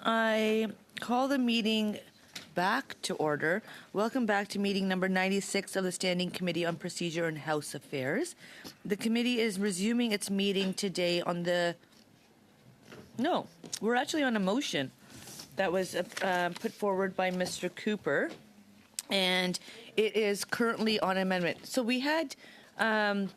I call the meeting back to order. Welcome back to meeting number 96 of the Standing Committee on Procedure and House Affairs. The committee is resuming its meeting today on the... No, we're actually on a motion that was put forward by Mr. Cooper, and it is currently on amendment. So we had a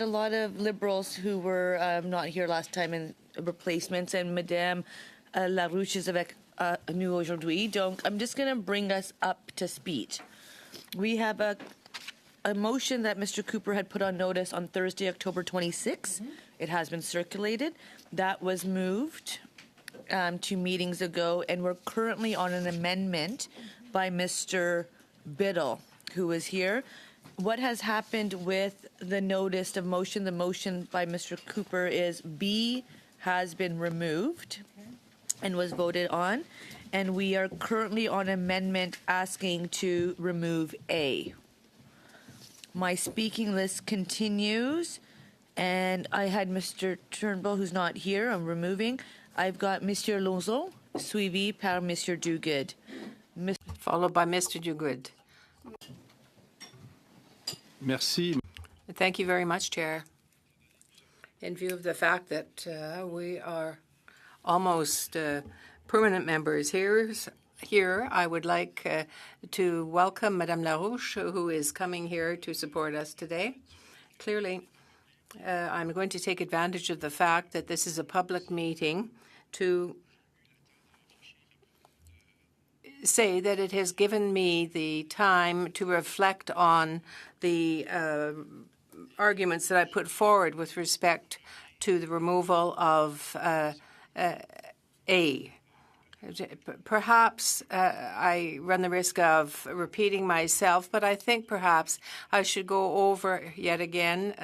lot of Liberals who were not here last time in replacements, and Madame Larouche is avec nous aujourd'hui. Donc, I'm just going to bring us up to speed. We have a motion that Mr. Cooper had put on notice on Thursday, October 26th. It has been circulated. That was moved 2 meetings ago, and we're currently on an amendment by Mr. Biddle, who is here. What has happened with the notice of motion, the motion by Mr. Cooper, is B has been removed and was voted on, and we are currently on amendment asking to remove A. My speaking list continues, and I had Mr. Turnbull, who's not here, I'm removing. I've got Mr. Lonzo, suivi par Mr. Duguid. Followed by Mr. Duguid. Merci. Thank you very much, Chair. In view of the fact that we are almost permanent members here, I would like to welcome Madame Larouche, who is coming here to support us today. Clearly, I'm going to take advantage of the fact that this is a public meeting to say that it has given me the time to reflect on the arguments that I put forward with respect to the removal of A. Perhaps I run the risk of repeating myself, but I think perhaps I should go over yet again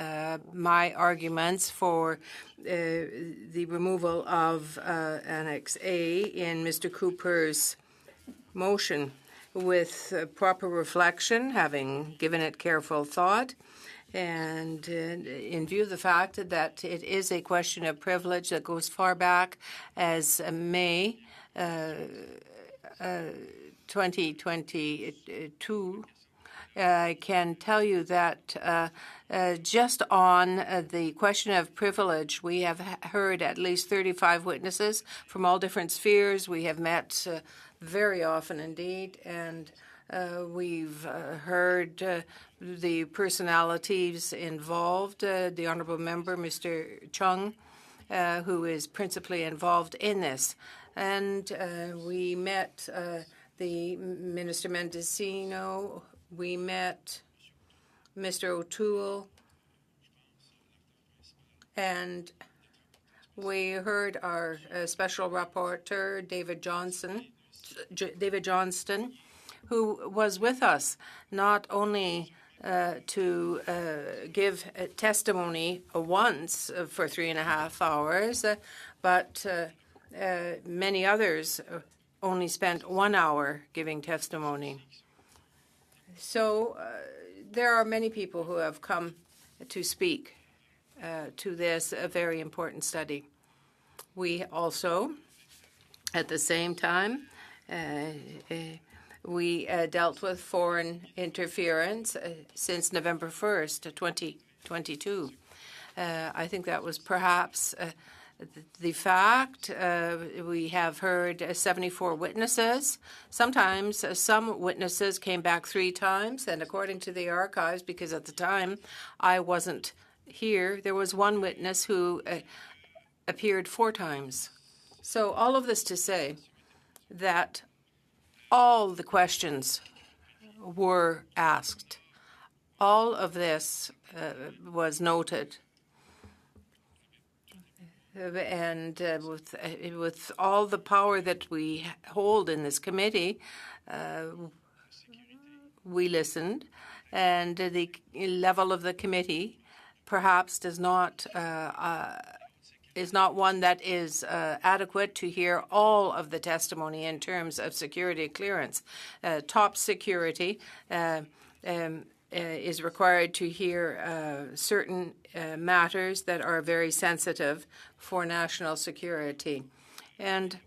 my arguments for the removal of Annex A in Mr. Cooper's motion with proper reflection, having given it careful thought, and in view of the fact that it is a question of privilege that goes far back as May 2022, I can tell you that just on the question of privilege, we have heard at least 35 witnesses from all different spheres. We have met very often indeed, and we've heard the personalities involved, the Honourable Member, Mr. Chung, who is principally involved in this. And we met the Minister Mendocino, we met Mr. O'Toole, and we heard our special rapporteur, David Johnston, who was with us not only to give testimony once for 3.5 hours, but many others only spent 1 hour giving testimony. So there are many people who have come to speak to this very important study. We also, at the same time, we dealt with foreign interference since November 1st, 2022. I think that was perhaps the fact. We have heard 74 witnesses. Sometimes some witnesses came back 3 times, and according to the archives, because at the time I wasn't here, there was one witness who appeared 4 times. So all of this to say that all the questions were asked. All of this was noted. And with all the power that we hold in this committee, we listened, and the level of the committee perhaps is not one that is adequate to hear all of the testimony in terms of security clearance. Top security is required to hear certain matters that are very sensitive for national security. And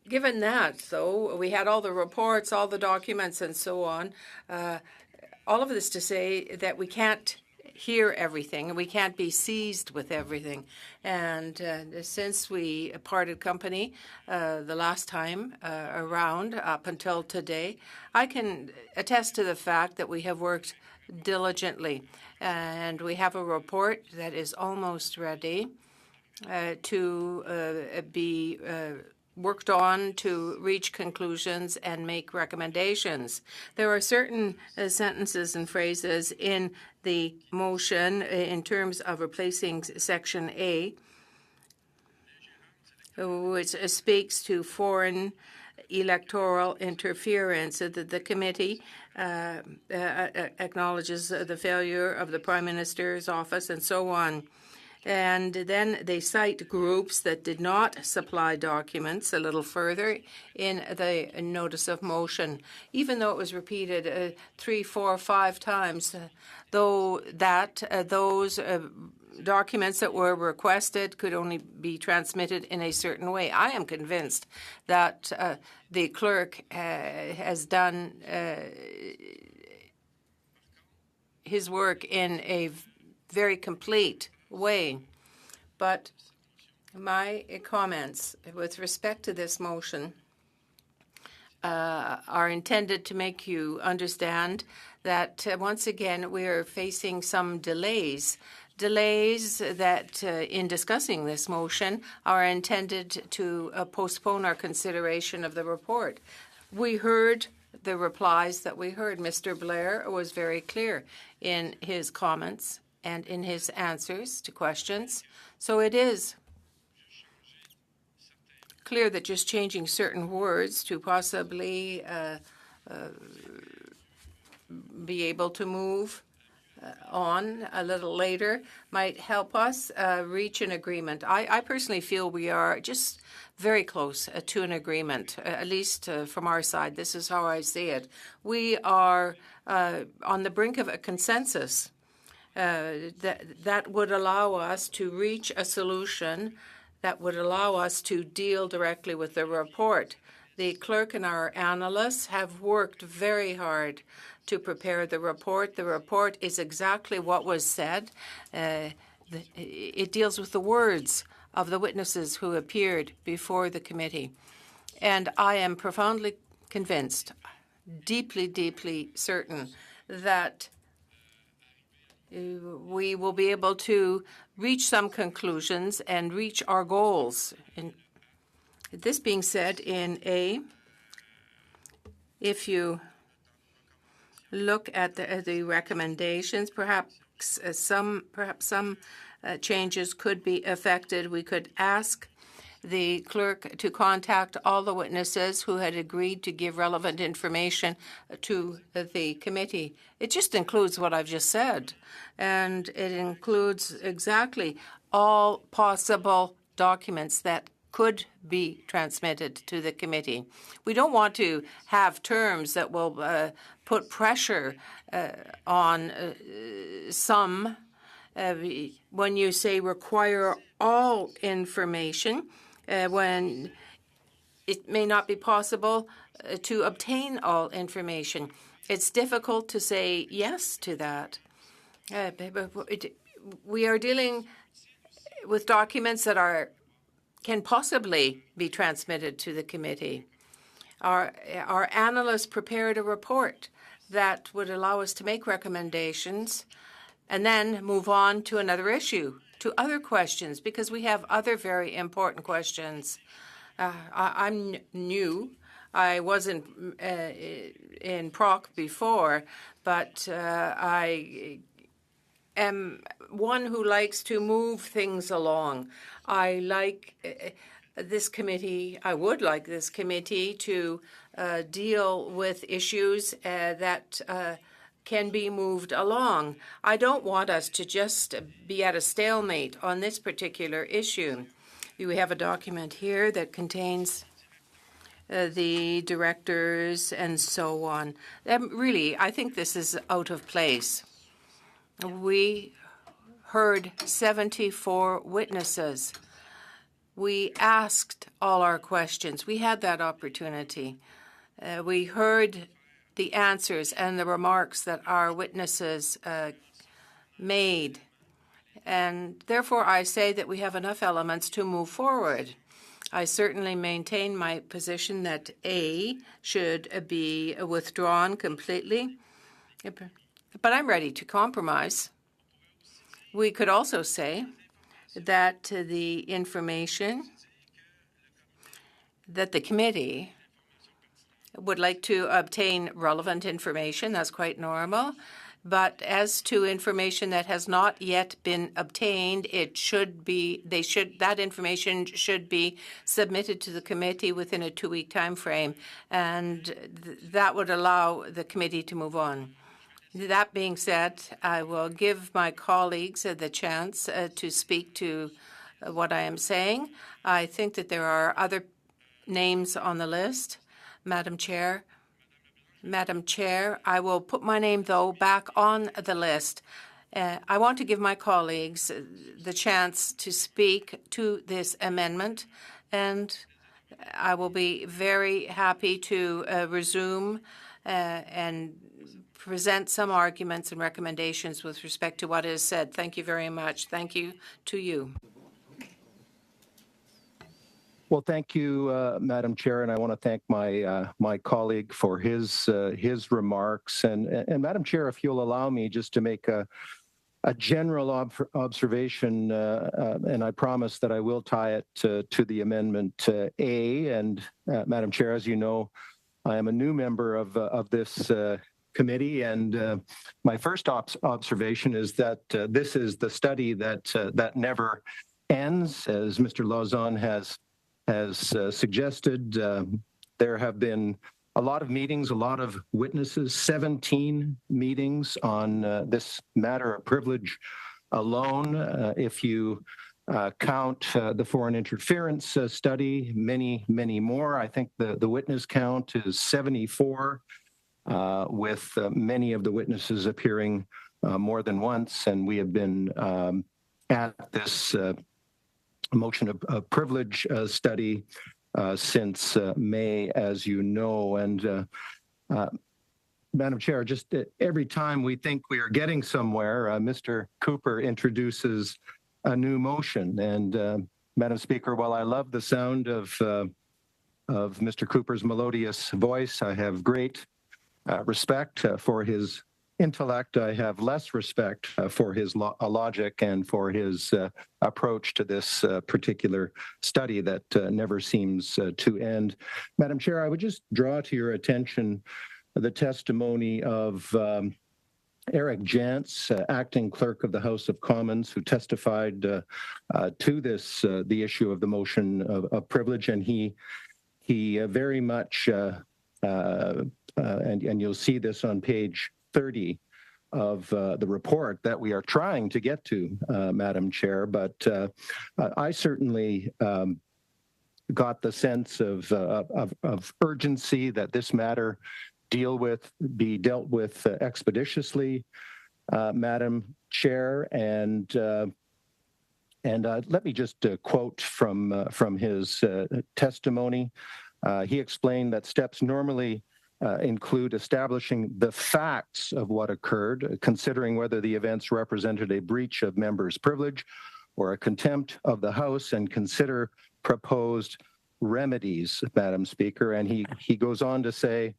given that, though, we had all the reports, all the documents, and so on, all of this to say that we can't hear everything and we can't be seized with everything. And since we parted company the last time around up until today, I can attest to the fact that we have worked diligently. And we have a report that is almost ready to be worked on to reach conclusions and make recommendations. There are certain sentences and phrases in the motion in terms of replacing Section A, which speaks to foreign electoral interference. The committee acknowledges the failure of the Prime Minister's office and so on. And then they cite groups that did not supply documents a little further in the notice of motion, even though it was repeated 3, 4, 5 times, though that those documents that were requested could only be transmitted in a certain way. I am convinced that the clerk has done his work in a very complete way. But my comments with respect to this motion are intended to make you understand that once again we are facing some delays that in discussing this motion are intended to postpone our consideration of the report. We heard the replies that we heard. Mr. Blair was very clear in his comments and in his answers to questions. So it is clear that just changing certain words to possibly be able to move on a little later might help us reach an agreement. I personally feel we are just very close to an agreement, at least from our side. This is how I see it. We are on the brink of a consensus that would allow us to reach a solution that would allow us to deal directly with the report. The clerk and our analysts have worked very hard to prepare the report. The report is exactly what was said. It deals with the words of the witnesses who appeared before the committee. And I am profoundly convinced, deeply, deeply certain that we will be able to reach some conclusions and reach our goals. And this being said, if you look at the recommendations, perhaps some changes could be affected. We could ask the clerk to contact all the witnesses who had agreed to give relevant information to the committee. It just includes what I've just said, and it includes exactly all possible documents that could be transmitted to the committee. We don't want to have terms that will put pressure on some. When you say require all information, when it may not be possible to obtain all information. It's difficult to say yes to that. We are dealing with documents that can possibly be transmitted to the committee. Our analysts prepared a report that would allow us to make recommendations and then move on to another issue, to other questions, because we have other very important questions. I'm new. I wasn't in PROC before, but I am one who likes to move things along. I like this committee. I would like this committee to deal with issues that can be moved along. I don't want us to just be at a stalemate on this particular issue. We have a document here that contains the directors and so on. Really, I think this is out of place. We heard 74 witnesses. we asked all our questions. We had that opportunity. We heard the answers and the remarks that our witnesses made. And therefore, I say that we have enough elements to move forward. I certainly maintain my position that A should be withdrawn completely, but I'm ready to compromise. We could also say that the information that the committee would like to obtain relevant information, that's quite normal. But as to information that has not yet been obtained, that information should be submitted to the committee within a 2-week time frame, and that would allow the committee to move on. That being said, I will give my colleagues the chance to speak to what I am saying. I think that there are other names on the list. Madam Chair, I will put my name, though, back on the list. I want to give my colleagues the chance to speak to this amendment, and I will be very happy to resume and present some arguments and recommendations with respect to what is said. Thank you very much. Thank you to you. Well, thank you, Madam Chair, and I want to thank my colleague for his remarks. And Madam Chair, if you'll allow me just to make a general observation, and I promise that I will tie it to the amendment A. And Madam Chair, as you know, I am a new member of this committee, and my first observation is that this is the study that never ends, as Mr. Lauzon has suggested. There have been a lot of meetings, a lot of witnesses, 17 meetings on this matter of privilege alone. If you count the foreign interference study, many more. I think the witness count is 74, with many of the witnesses appearing more than once. And we have been at this motion of privilege study since May, as you know. And Madam Chair, just every time we think we are getting somewhere, Mr. Cooper introduces a new motion. And Madam Speaker, while I love the sound of Mr. Cooper's melodious voice, I have great respect for his intellect. I have less respect for his logic and for his approach to this particular study that never seems to end. Madam Chair, I would just draw to your attention the testimony of Eric Jantz, acting clerk of the House of Commons, who testified to this, the issue of the motion of privilege, and he very much, and you'll see this on page 30 of the report that we are trying to get to, Madam Chair, but I certainly got the sense of urgency that this matter be dealt with expeditiously, Madam Chair, and let me just quote from his testimony. He explained that steps normally include establishing the facts of what occurred, considering whether the events represented a breach of members' privilege or a contempt of the House, and consider proposed remedies, Madam Speaker. And he goes on to say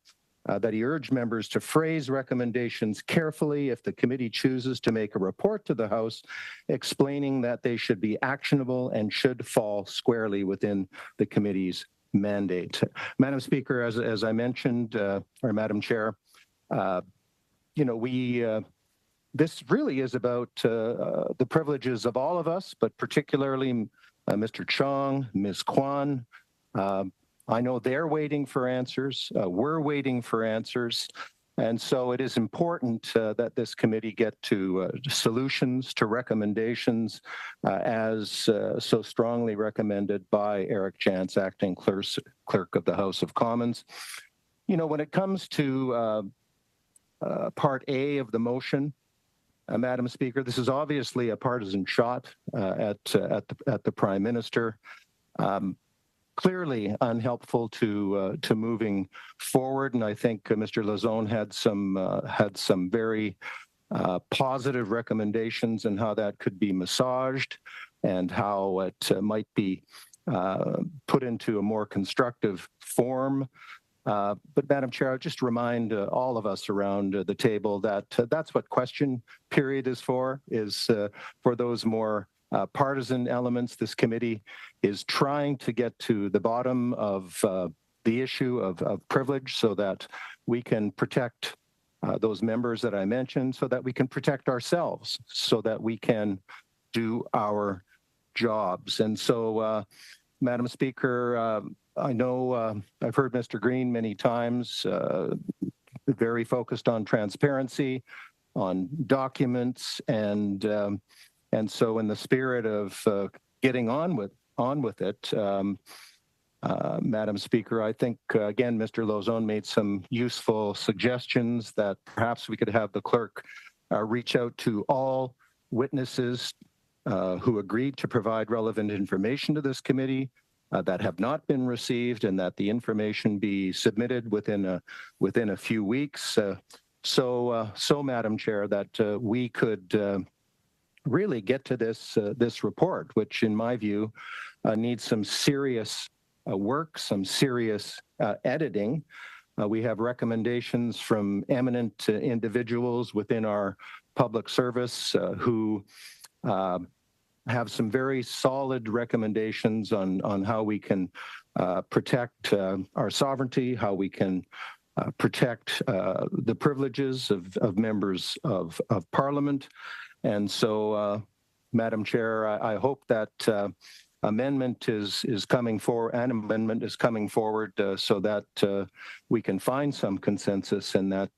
that he urged members to phrase recommendations carefully if the committee chooses to make a report to the House, explaining that they should be actionable and should fall squarely within the committee's mandate. Madam Speaker, as I mentioned, or Madam Chair, this really is about the privileges of all of us, but particularly Mr. Chong, Ms. Kwan. I know they're waiting for answers. We're waiting for answers. And so it is important that this committee get to solutions, to recommendations, as so strongly recommended by Eric Jantz, acting clerk of the House of Commons. You know, when it comes to Part A of the motion, Madam Speaker, this is obviously a partisan shot at the Prime Minister. clearly unhelpful to moving forward. And I think Mr. Lazone had some very positive recommendations on how that could be massaged and how it might be put into a more constructive form. But Madam Chair, I'll just remind all of us around the table that that's what question period is for those more partisan elements. This committee is trying to get to the bottom of the issue of privilege so that we can protect those members that I mentioned, so that we can protect ourselves, so that we can do our jobs. And so, Madam Speaker, I know I've heard Mr. Green many times, very focused on transparency, on documents, and so in the spirit of getting on with it, Madam Speaker, I think again Mr. Lozone made some useful suggestions that perhaps we could have the clerk reach out to all witnesses who agreed to provide relevant information to this committee that have not been received, and that the information be submitted within a few weeks. So, Madam Chair, that we could really get to this report, which, in my view, needs some serious work, some serious editing. We have recommendations from eminent individuals within our public service who have some very solid recommendations on how we can protect our sovereignty, how we can protect the privileges of members of Parliament. And so, Madam Chair, I hope that amendment is coming forward, an amendment is coming forward so that we can find some consensus and that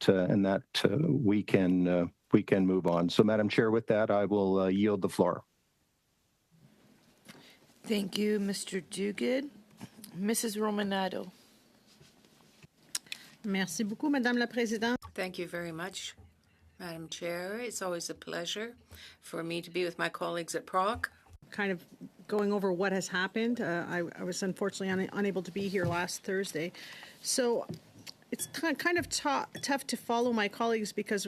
we can move on. So, Madam Chair, with that, I will yield the floor. Thank you, Mr. Duguid. Mrs. Romanado. Merci beaucoup, Madame la Présidente. Thank you very much, Madam Chair. It's always a pleasure for me to be with my colleagues at PROC. Kind of going over what has happened. I was unfortunately unable to be here last Thursday. So it's kind of tough to follow my colleagues because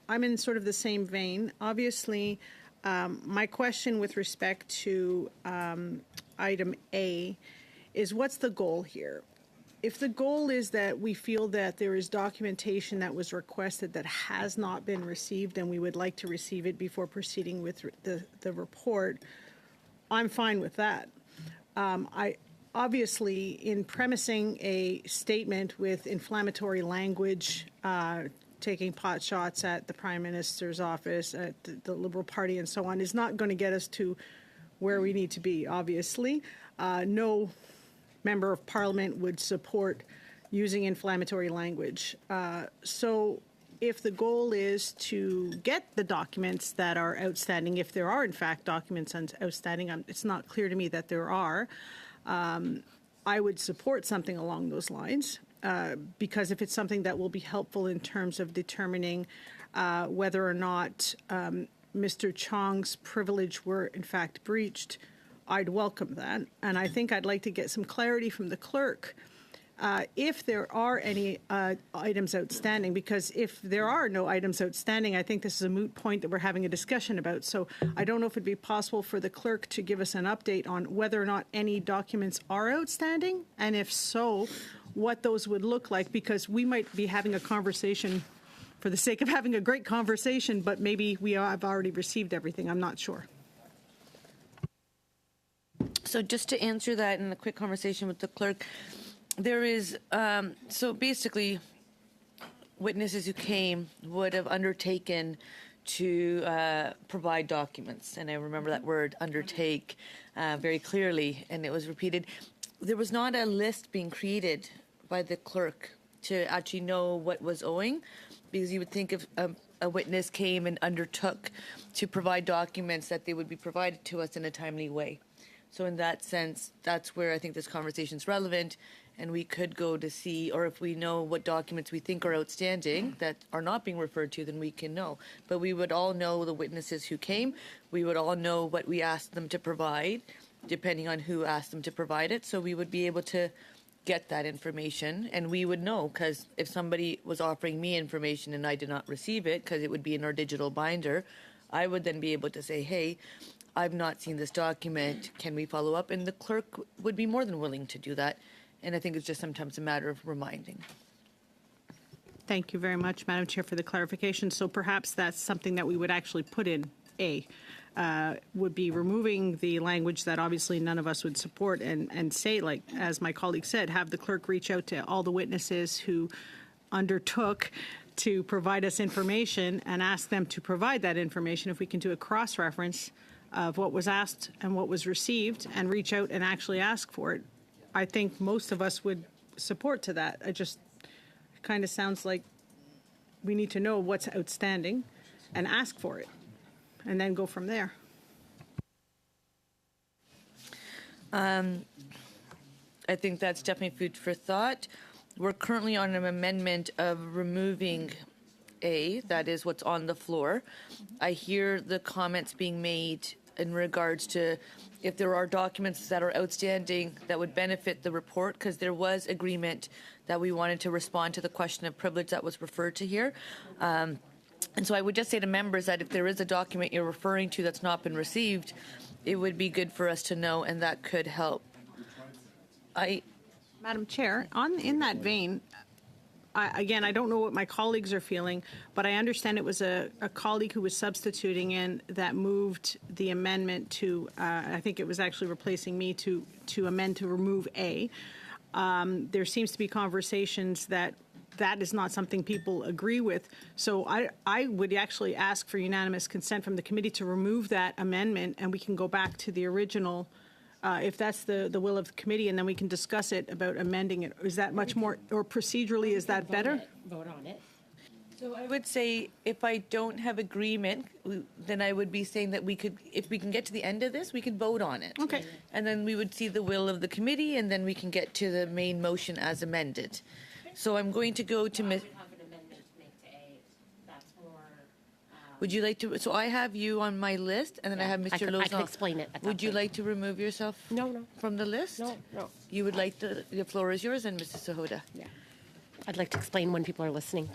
I'm in sort of the same vein. Obviously, my question with respect to item A is, what's the goal here? If the goal is that we feel that there is documentation that was requested that has not been received and we would like to receive it before proceeding with the report, I'm fine with that. I obviously, in premising a statement with inflammatory language, taking pot shots at the Prime Minister's office, at the Liberal Party and so on, is not going to get us to where we need to be, obviously. No member of Parliament would support using inflammatory language. So if the goal is to get the documents that are outstanding, if there are in fact documents outstanding, it's not clear to me that there are, I would support something along those lines. Because if it's something that will be helpful in terms of determining whether or not Mr. Chong's privilege were in fact breached, I'd welcome that. And I think I'd like to get some clarity from the clerk if there are any items outstanding, because if there are no items outstanding, I think this is a moot point that we're having a discussion about. So I don't know if it'd be possible for the clerk to give us an update on whether or not any documents are outstanding, and if so, what those would look like, because we might be having a conversation for the sake of having a great conversation, but maybe we have already received everything. I'm not sure. So just to answer that in a quick conversation with the clerk, there is, so basically, witnesses who came would have undertaken to provide documents. And I remember that word, undertake, very clearly, and it was repeated. There was not a list being created by the clerk to actually know what was owing, because you would think if a witness came and undertook to provide documents that they would be provided to us in a timely way. So in that sense, that's where I think this conversation is relevant, and we could go to see, or if we know what documents we think are outstanding that are not being referred to, then we can know. But we would all know the witnesses who came. We would all know what we asked them to provide, depending on who asked them to provide it. So we would be able to get that information, and we would know, because if somebody was offering me information and I did not receive it, because it would be in our digital binder, I would then be able to say, hey, I've not seen this document, can we follow up? And the clerk would be more than willing to do that. And I think it's just sometimes a matter of reminding. Thank you very much, Madam Chair, for the clarification. So perhaps that's something that we would actually put in A, would be removing the language that obviously none of us would support, and say, like, as my colleague said, have the clerk reach out to all the witnesses who undertook to provide us information and ask them to provide that information. If we can do a cross-reference of what was asked and what was received and reach out and actually ask for it, I think most of us would support to that. It just kind of sounds like we need to know what's outstanding and ask for it, and then go from there. I think that's definitely food for thought. We're currently on an amendment of removing A, that is what's on the floor. I hear the comments being made in regards to if there are documents that are outstanding that would benefit the report, because there was agreement that we wanted to respond to the question of privilege that was referred to here. And so I would just say to members that if there is a document you're referring to that's not been received, it would be good for us to know, and that could help. Madam Chair, in that vein, again, I don't know what my colleagues are feeling, but I understand it was a colleague who was substituting in that moved the amendment to, I think it was actually replacing me, to amend to remove A. There seems to be conversations that is not something people agree with. So I would actually ask for unanimous consent from the committee to remove that amendment, and we can go back to the original, if that's the will of the committee, and then we can discuss it about amending it. Is that much more, or procedurally, is that better? Vote on it. So I would say if I don't have agreement, then I would be saying that we could, if we can get to the end of this, we could vote on it. Okay. And then we would see the will of the committee, and then we can get to the main motion as amended. So I'm going to go to Ms. We have an amendment to make to A. That's more. Would you like to, so I have you on my list, and then I have Mr. Lozon. I can explain it at that Would you point. like to remove yourself? No. From the list? No. You would like the floor is yours, and Mrs. Sahoda. Yeah. I'd like to explain when people are listening.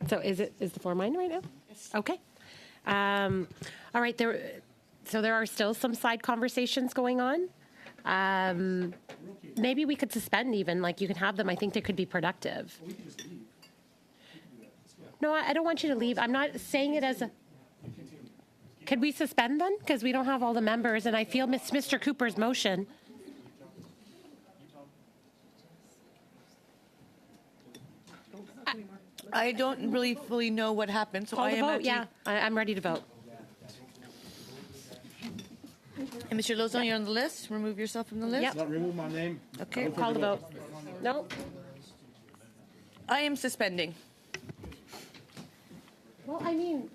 So is the floor mine right now? Yes. Okay. All right. So there are still some side conversations going on. Maybe we could suspend even, like you can have them. I think they could be productive. No, I don't want you to leave. I'm not saying it as a. Could we suspend then? Because we don't have all the members, and I feel Mr. Cooper's motion. I don't really fully know what happened, so Call I the am vote. actually. Yeah, I'm ready to vote. And Mr. Lozon, you're on the list. Remove yourself from the list. Yep. Not remove my name. Okay. Call the vote. No. I am suspending. Well, I mean,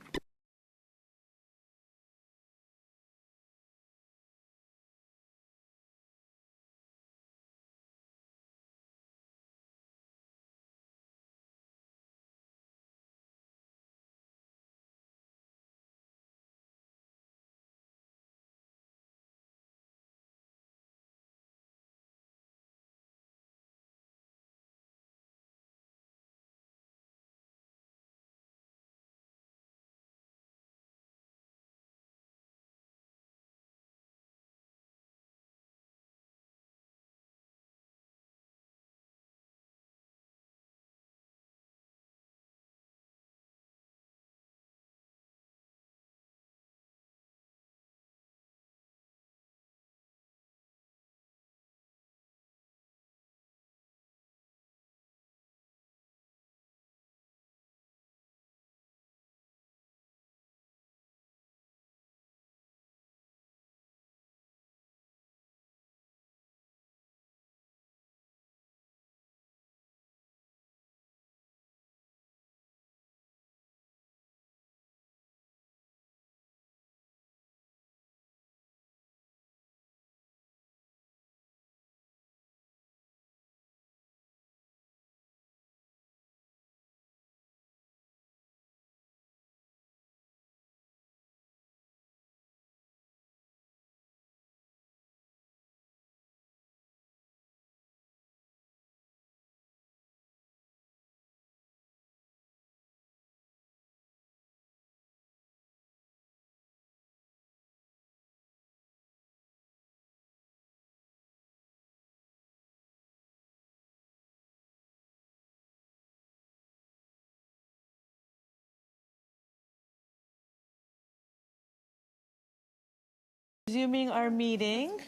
Resuming our meeting.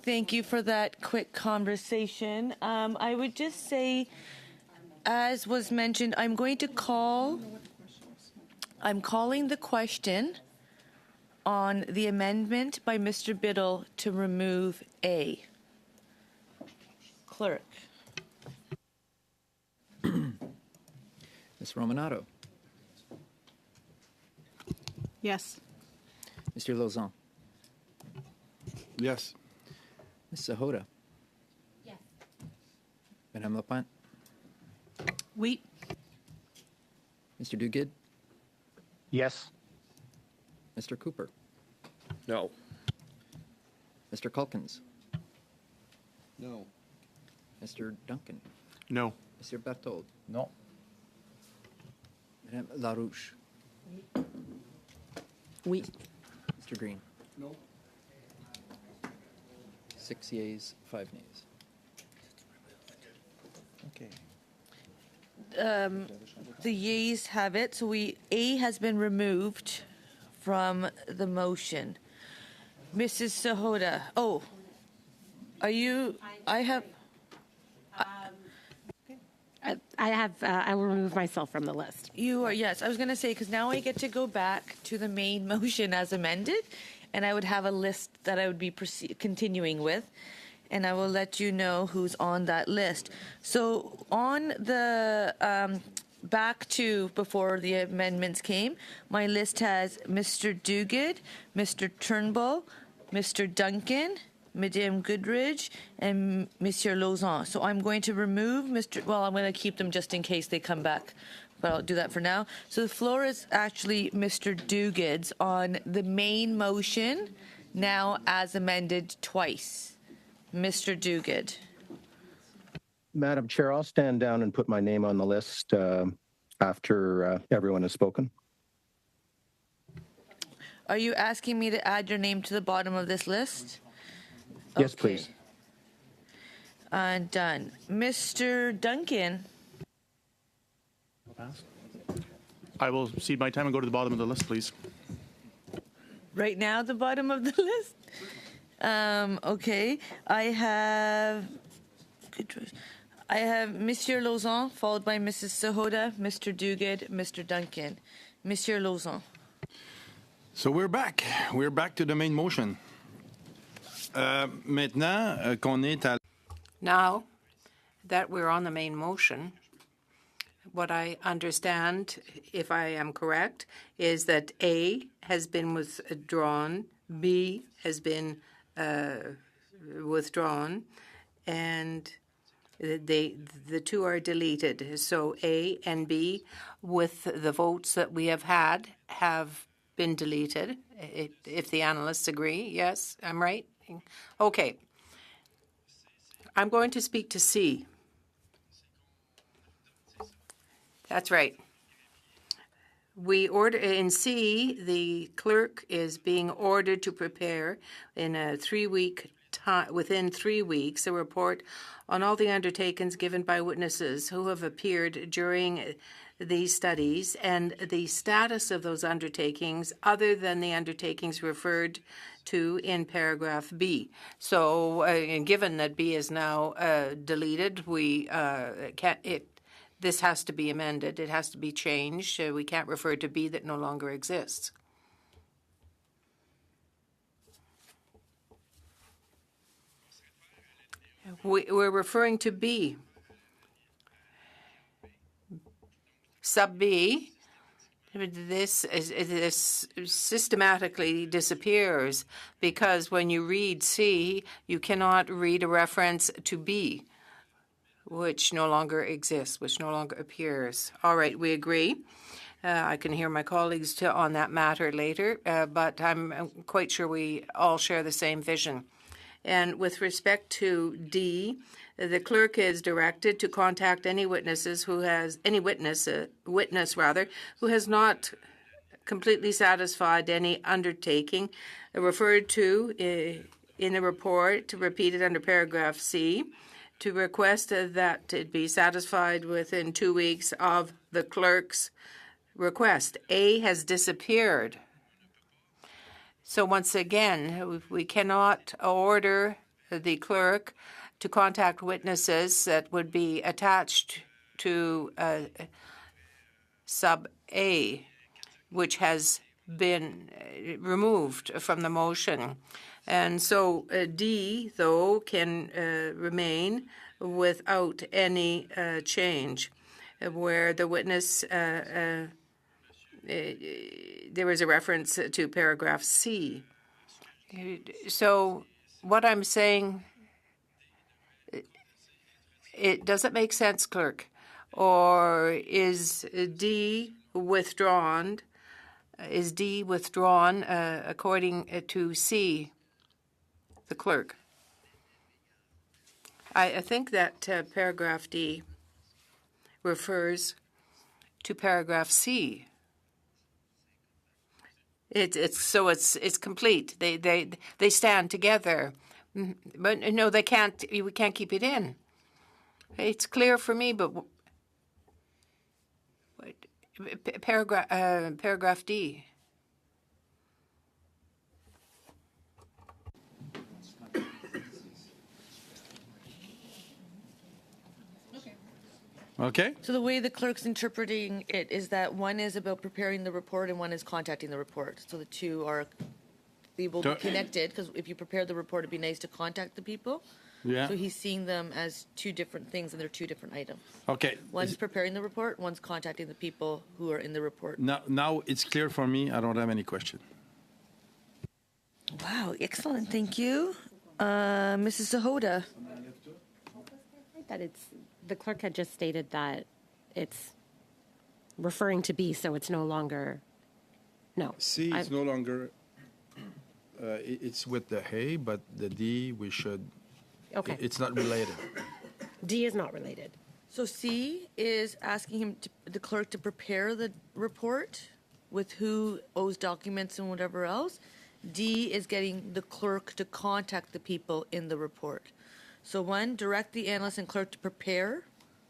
Thank you for that quick conversation. I would just say, as was mentioned, I'm calling the question on the amendment by Mr. Biddle to remove A. Clerk. Ms. Romanato. Yes. Mr. Lauzon. Yes. Ms. Sahota. Yes. Madame Laplante. Oui. Mr. Duguid. Yes. Mr. Cooper. No. Mr. Culkins. No. Mr. Duncan. No. Mr. Berthold. No. Madame Larouche. Oui. Mr. Green. No. 6 yeas, 5 nays. Okay. The yeas have it, so A has been removed from the motion. Mrs. Sahota. Oh, are you? I will remove myself from the list. You are, yes. I was going to say, because now I get to go back to the main motion as amended, and I would have a list that I would be continuing with, and I will let you know who's on that list. So on the back to before the amendments came, my list has Mr. Duguid, Mr. Turnbull, Mr. Duncan, Madame Goodridge, and Monsieur Lauzon. So I'm going to remove I'm going to keep them just in case they come back, but I'll do that for now. So the floor is actually Mr. Duguid's on the main motion, now as amended twice. Mr. Duguid. Madam Chair, I'll stand down and put my name on the list after everyone has spoken. Are you asking me to add your name to the bottom of this list? Yes, Okay. please. Done. Mr. Duncan. I will cede my time and go to the bottom of the list, please. Right now, the bottom of the list. Okay. I have. Good choice. I have Monsieur Lauzon, followed by Mrs. Sahota, Mr. Duguid, Mr. Duncan. Monsieur Lauzon. So we're back. We're back to the main motion. Maintenant qu'on est à... Now that we're on the main motion, what I understand, if I am correct, is that A has been withdrawn, B has been withdrawn, and the two are deleted. So A and B, with the votes that we have had, have been deleted, if the analysts agree. Yes, I'm right? Okay. I'm going to speak to C. That's right. We order in C, the clerk is being ordered to prepare in a 3-week time, within 3 weeks, a report on all the undertakings given by witnesses who have appeared during these studies and the status of those undertakings other than the undertakings referred to in paragraph B. So, and given that B is now deleted, we this has to be amended. It has to be changed. We can't refer to B that no longer exists. We're referring to B. Sub B, this systematically disappears because when you read C, you cannot read a reference to B, which no longer exists, which no longer appears. All right, we agree. I can hear my colleagues on that matter later, but I'm quite sure we all share the same vision. And with respect to D, the clerk is directed to contact any witness who has not completely satisfied any undertaking referred to in the report repeated under paragraph C, to request that it be satisfied within 2 weeks of the clerk's request. A has disappeared. So once again, we cannot order the clerk to contact witnesses that would be attached to sub A, which has been removed from the motion. And so D, though, can remain without any change, where the witness, there was a reference to paragraph C. So what I'm saying, it doesn't make sense, clerk. Or is D withdrawn? Is D withdrawn according to C, the clerk? I think that paragraph D refers to paragraph C. It's complete. They stand together, but no, they can't. We can't keep it in. It's clear for me, but paragraph D. Okay? So the way the clerk's interpreting it is that one is about preparing the report and one is contacting the report. So the two are, they will be connected, because if you prepare the report, it'd be nice to contact the people. Yeah. So he's seeing them as two different things, and they're two different items. Okay. One's preparing the report, one's contacting the people who are in the report. Now it's clear for me. I don't have any question. Wow, excellent, thank you. Mrs. Sahota. That it's, the clerk had just stated that it's referring to B, so it's no longer, no. C is no longer, it's with the hay, but the D, we should, Okay, it's not related. D is not related. So C is asking him, the clerk, to prepare the report with who owes documents and whatever else. D is getting the clerk to contact the people in the report. So one, direct the analyst and clerk to prepare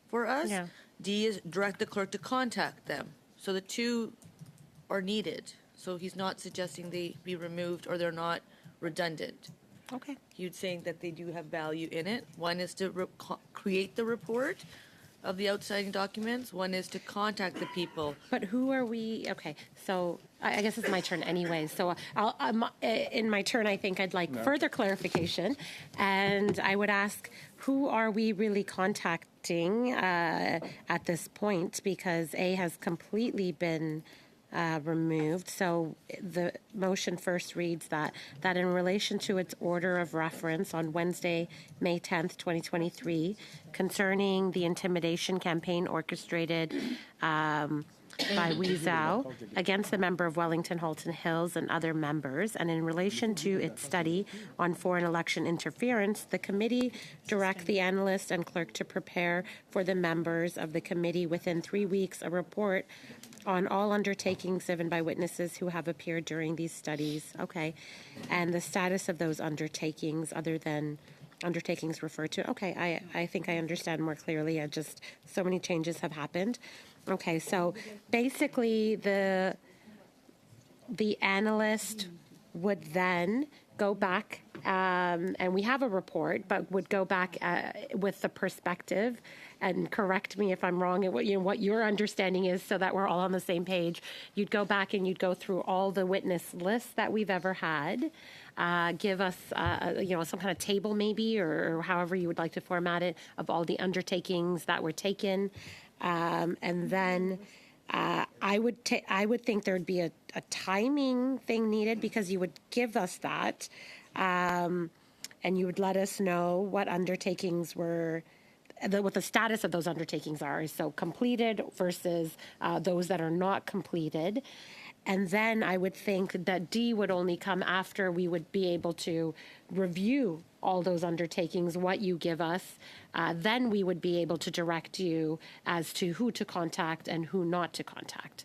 for us. Yeah. D is direct the clerk to contact them. So the two are needed. So he's not suggesting they be removed or they're not redundant. Okay. He's saying that they do have value in it. One is to create the report of the outstanding documents. One is to contact the people. But who are we? Okay, so I guess it's my turn anyway. So in my turn, I think I'd like further clarification. And I would ask, who are we really contacting at this point? Because A has completely been removed. So the motion first reads that in relation to its order of reference on Wednesday, May 10th, 2023, concerning the intimidation campaign orchestrated by Wee Zhao against the member of Wellington Halton Hills and other members, and in relation to its study on foreign election interference, the committee direct the analyst and clerk to prepare for the members of the committee within 3 weeks a report on all undertakings given by witnesses who have appeared during these studies. Okay. And the status of those undertakings, other than undertakings referred to. Okay, I think I understand more clearly. Just so many changes have happened. Okay, so basically the analyst would then go back, and we have a report, but would go back with the perspective, and correct me if I'm wrong at what your understanding is, so that we're all on the same page. You'd go back and you'd go through all the witness lists that we've ever had, give us some kind of table maybe, or however you would like to format it, of all the undertakings that were taken, and then I would think there would be a timing thing needed, because you would give us that, and you would let us know what undertakings were, what the status of those undertakings are. So completed versus those that are not completed. And then I would think that D would only come after we would be able to review all those undertakings, what you give us. Then we would be able to direct you as to who to contact and who not to contact.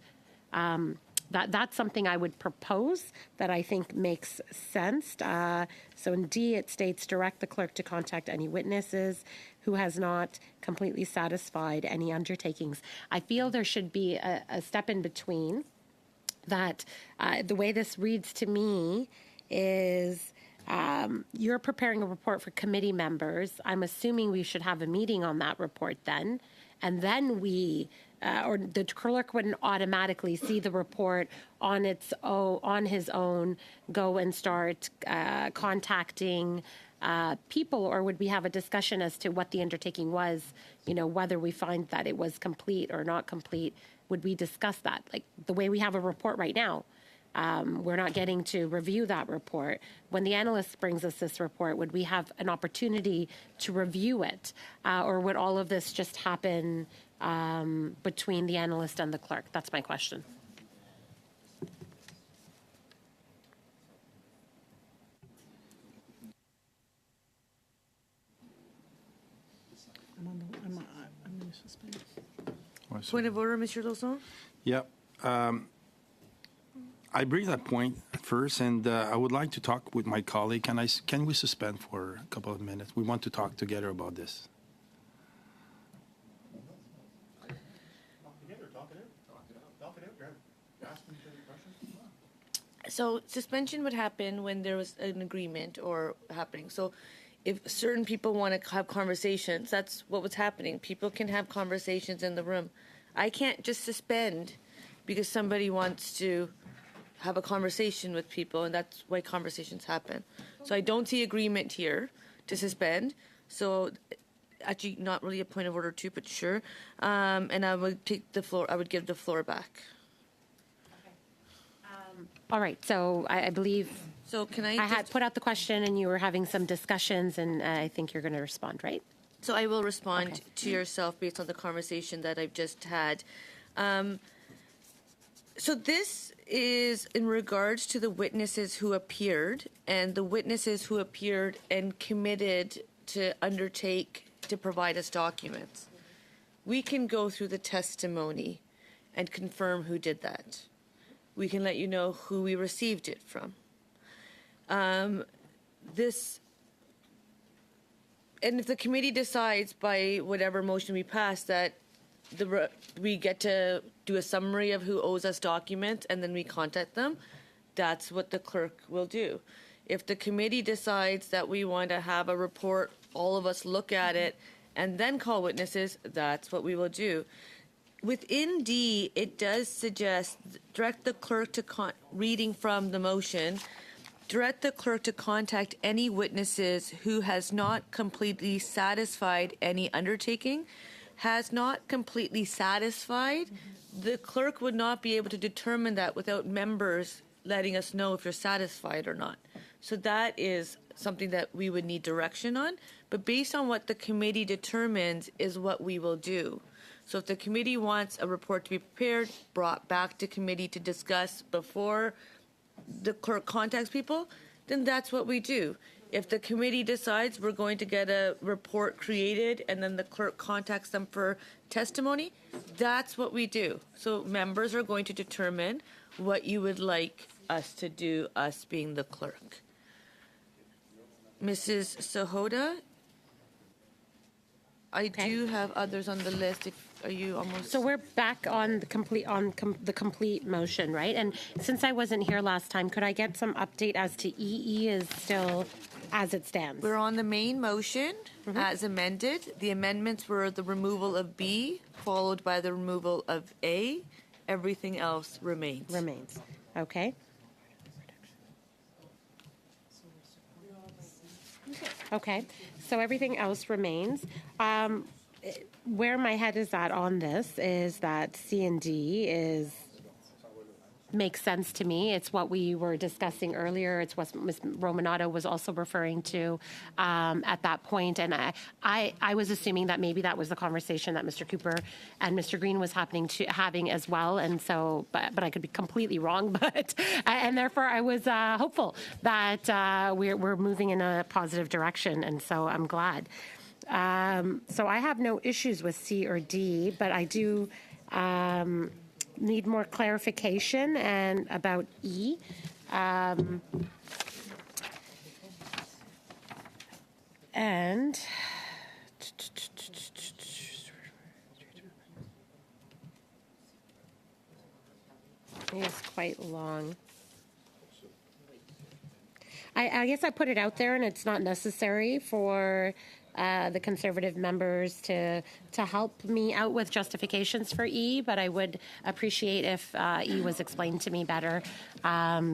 That's something I would propose that I think makes sense. So in D, it states, direct the clerk to contact any witnesses who has not completely satisfied any undertakings. I feel there should be a step in between, that the way this reads to me is you're preparing a report for committee members. I'm assuming we should have a meeting on that report then, and then we, or the clerk wouldn't automatically see the report on its own, on his own, go and start contacting people, or would we have a discussion as to what the undertaking was, you know, whether we find that it was complete or not complete? Would we discuss that? Like the way we have a report right now, we're not getting to review that report. When the analyst brings us this report, would we have an opportunity to review it? Or would all of this just happen between the analyst and the clerk? That's my question. I'm going to suspend. Point of order, Mr. Lauzon? Yeah. I bring that point at first, and I would like to talk with my colleague. Can we suspend for a couple of minutes? We want to talk together about this. So suspension would happen when there was an agreement or happening. So if certain people want to have conversations, that's what was happening. People can have conversations in the room. I can't just suspend because somebody wants to have a conversation with people, and that's why conversations happen. So I don't see agreement here to suspend. So actually not really a point of order too, but sure. And I would take the floor, I would give the floor back. All right, so I believe So can I I had just- put out the question and you were having some discussions, and I think you're going to respond, right? So I will respond to yourself based on the conversation that I've just had. So this is in regards to the witnesses who appeared and the witnesses who appeared and committed to undertake to provide us documents. We can go through the testimony and confirm who did that. We can let you know who we received it from. And if the committee decides by whatever motion we pass that we get to do a summary of who owes us documents and then we contact them, that's what the clerk will do. If the committee decides that we want to have a report, all of us look at it, and then call witnesses, that's what we will do. Within D, it does suggest direct the clerk to reading from the motion. Direct the clerk to contact any witnesses who has not completely satisfied any undertaking. Has not completely satisfied. The clerk would not be able to determine that without members letting us know if you're satisfied or not. So that is something that we would need direction on. But based on what the committee determines is what we will do. So if the committee wants a report to be prepared, brought back to committee to discuss before the clerk contacts people, then that's what we do. If the committee decides we're going to get a report created and then the clerk contacts them for testimony, that's what we do. So members are going to determine what you would like us to do, us being the clerk. Mrs. Sahota, I do have others on the list. Are you almost? So we're back on the complete motion, right? And since I wasn't here last time, could I get some update as to EE is still as it stands? We're on the main motion as amended. The amendments were the removal of B, followed by the removal of A. Everything else remains. Remains. Okay. Okay. So everything else remains. Where my head is at on this is that C and D makes sense to me. It's what we were discussing earlier. It's what Ms. Romanato was also referring to at that point. And I was assuming that maybe that was the conversation that Mr. Cooper and Mr. Green was having as well. And so, but I could be completely wrong. But and therefore, I was hopeful that we're moving in a positive direction. And so I'm glad. So I have no issues with C or D, but I do need more clarification and about E. And it's quite long. I guess I put it out there, and it's not necessary for the Conservative members to help me out with justifications for E, but I would appreciate if E was explained to me better,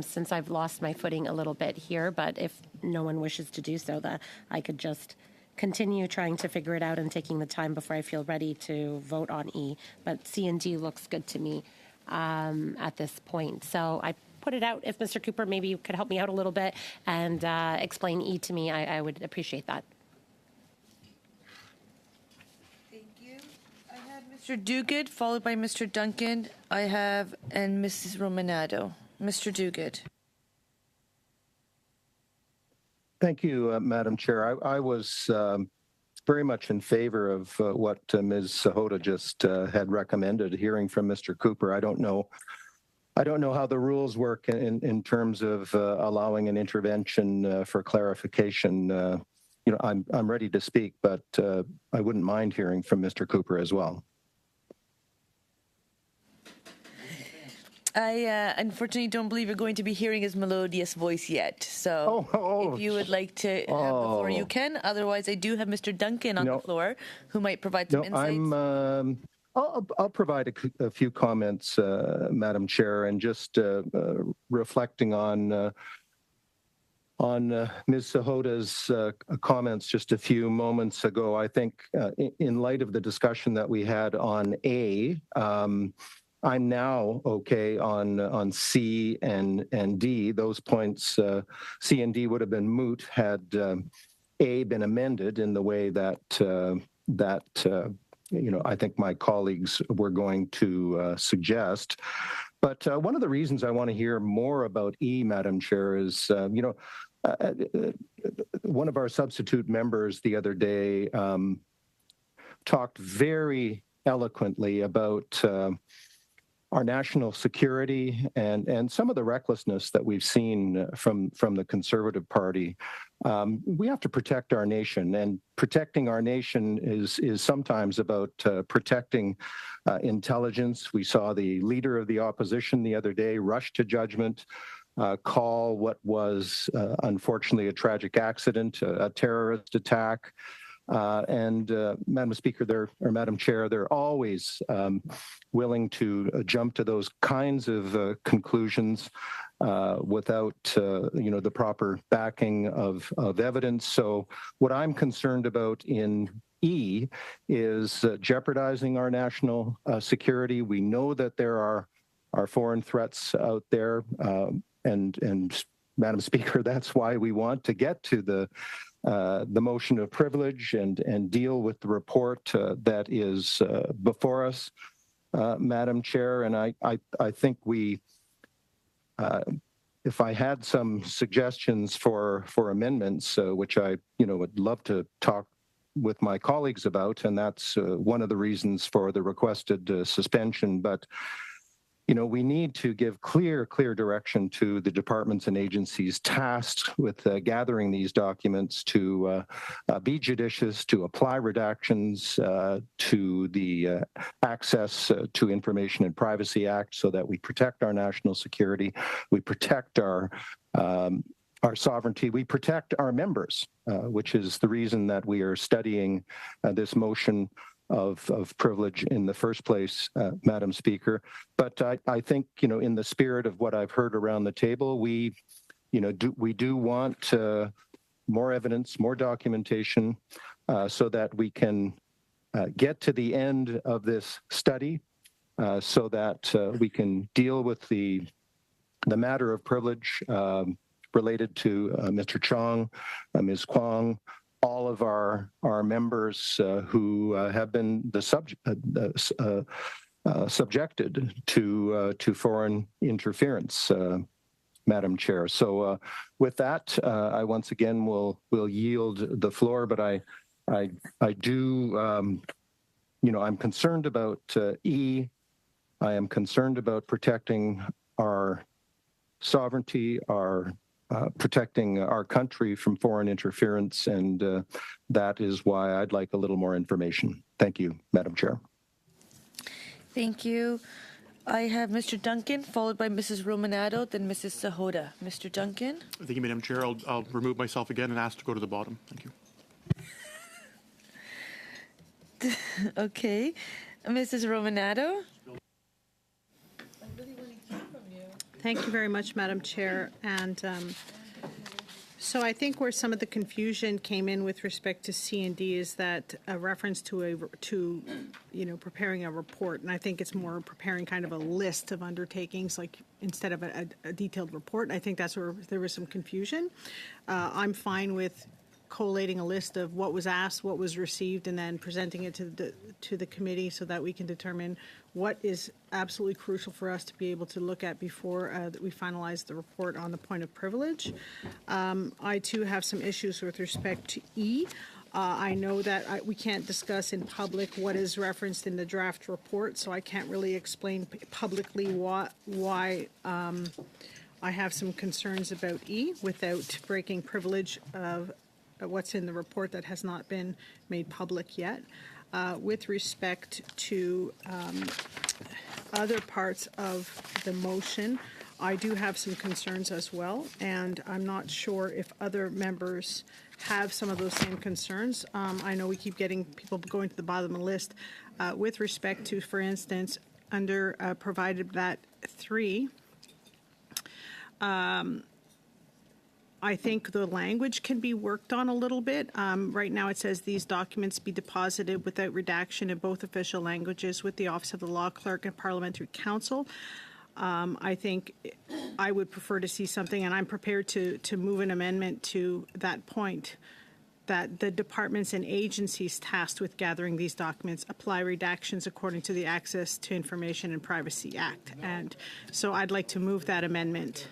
since I've lost my footing a little bit here. But if no one wishes to do so, that I could just continue trying to figure it out and taking the time before I feel ready to vote on E. But C and D looks good to me at this point. So I put it out. If Mr. Cooper, maybe you could help me out a little bit and explain E to me, I would appreciate that. Thank you. I have Mr. Duguid, followed by Mr. Duncan. I have, and Mrs. Romanado. Mr. Duguid. Thank you, Madam Chair. I was very much in favor of what Ms. Sahota just had recommended, hearing from Mr. Cooper. I don't know how the rules work in terms of allowing an intervention for clarification. I'm ready to speak, but I wouldn't mind hearing from Mr. Cooper as well. I unfortunately don't believe you're going to be hearing his melodious voice yet. So if you would like to have the floor, you can. Otherwise, I do have Mr. Duncan on the floor, who might provide some insights. I'll provide a few comments, Madam Chair, and just reflecting on Ms. Sahota's comments just a few moments ago. I think in light of the discussion that we had on A, I'm now okay on C and D. Those points, C and D, would have been moot had A been amended in the way that I think my colleagues were going to suggest. But one of the reasons I want to hear more about E, Madam Chair, is one of our substitute members the other day talked very eloquently about our national security and some of the recklessness that we've seen from the Conservative Party. We have to protect our nation, and protecting our nation is sometimes about protecting intelligence. We saw the leader of the opposition the other day rush to judgment, call what was unfortunately a tragic accident, a terrorist attack. Madam Speaker, Madam Chair, they're always willing to jump to those kinds of conclusions without, the proper backing of evidence. So what I'm concerned about in E is jeopardizing our national security. We know that there are foreign threats out there, and Madam Speaker, that's why we want to get to the motion of privilege and deal with the report that is before us, Madam Chair. And I think we, if I had some suggestions for amendments, which I would love to talk with my colleagues about, and that's one of the reasons for the requested suspension. But we need to give clear direction to the departments and agencies tasked with gathering these documents to be judicious, to apply redactions to the Access to Information and Privacy Act, so that we protect our national security, we protect our sovereignty, we protect our members, which is the reason that we are studying this motion of privilege in the first place, Madam Speaker. But I think, in the spirit of what I've heard around the table, we do want more evidence, more documentation, so that we can get to the end of this study, so that we can deal with the matter of privilege related to Mr. Chong, Ms. Kwong, all of our members who have been subjected to foreign interference, Madam Chair. So with that, I once again will yield the floor. But I do, I'm concerned about E. I am concerned about protecting our sovereignty, protecting our country from foreign interference, and that is why I'd like a little more information. Thank you, Madam Chair. Thank you. I have Mr. Duncan, followed by Mrs. Romanado, then Mrs. Sahota. Mr. Duncan? Thank you, Madam Chair. I'll remove myself again and ask to go to the bottom. Thank you. Okay. Mrs. Romanado? Thank you very much, Madam Chair. And so I think where some of the confusion came in with respect to C and D is that a reference to preparing a report, and I think it's more preparing kind of a list of undertakings, like instead of a detailed report. I think that's where there was some confusion. I'm fine with collating a list of what was asked, what was received, and then presenting it to the committee so that we can determine what is absolutely crucial for us to be able to look at before we finalize the report on the point of privilege. I too have some issues with respect to E. I know that we can't discuss in public what is referenced in the draft report, so I can't really explain publicly why I have some concerns about E without breaking privilege of what's in the report that has not been made public yet. With respect to other parts of the motion, I do have some concerns as well, and I'm not sure if other members have some of those same concerns. I know we keep getting people going to the bottom of the list. With respect to, for instance, under provided that 3, I think the language can be worked on a little bit. Right now it says these documents be deposited without redaction in both official languages with the Office of the Law Clerk and Parliamentary Council. I think I would prefer to see something, and I'm prepared to move an amendment to that point, that the departments and agencies tasked with gathering these documents apply redactions according to the Access to Information and Privacy Act. And so I'd like to move that amendment.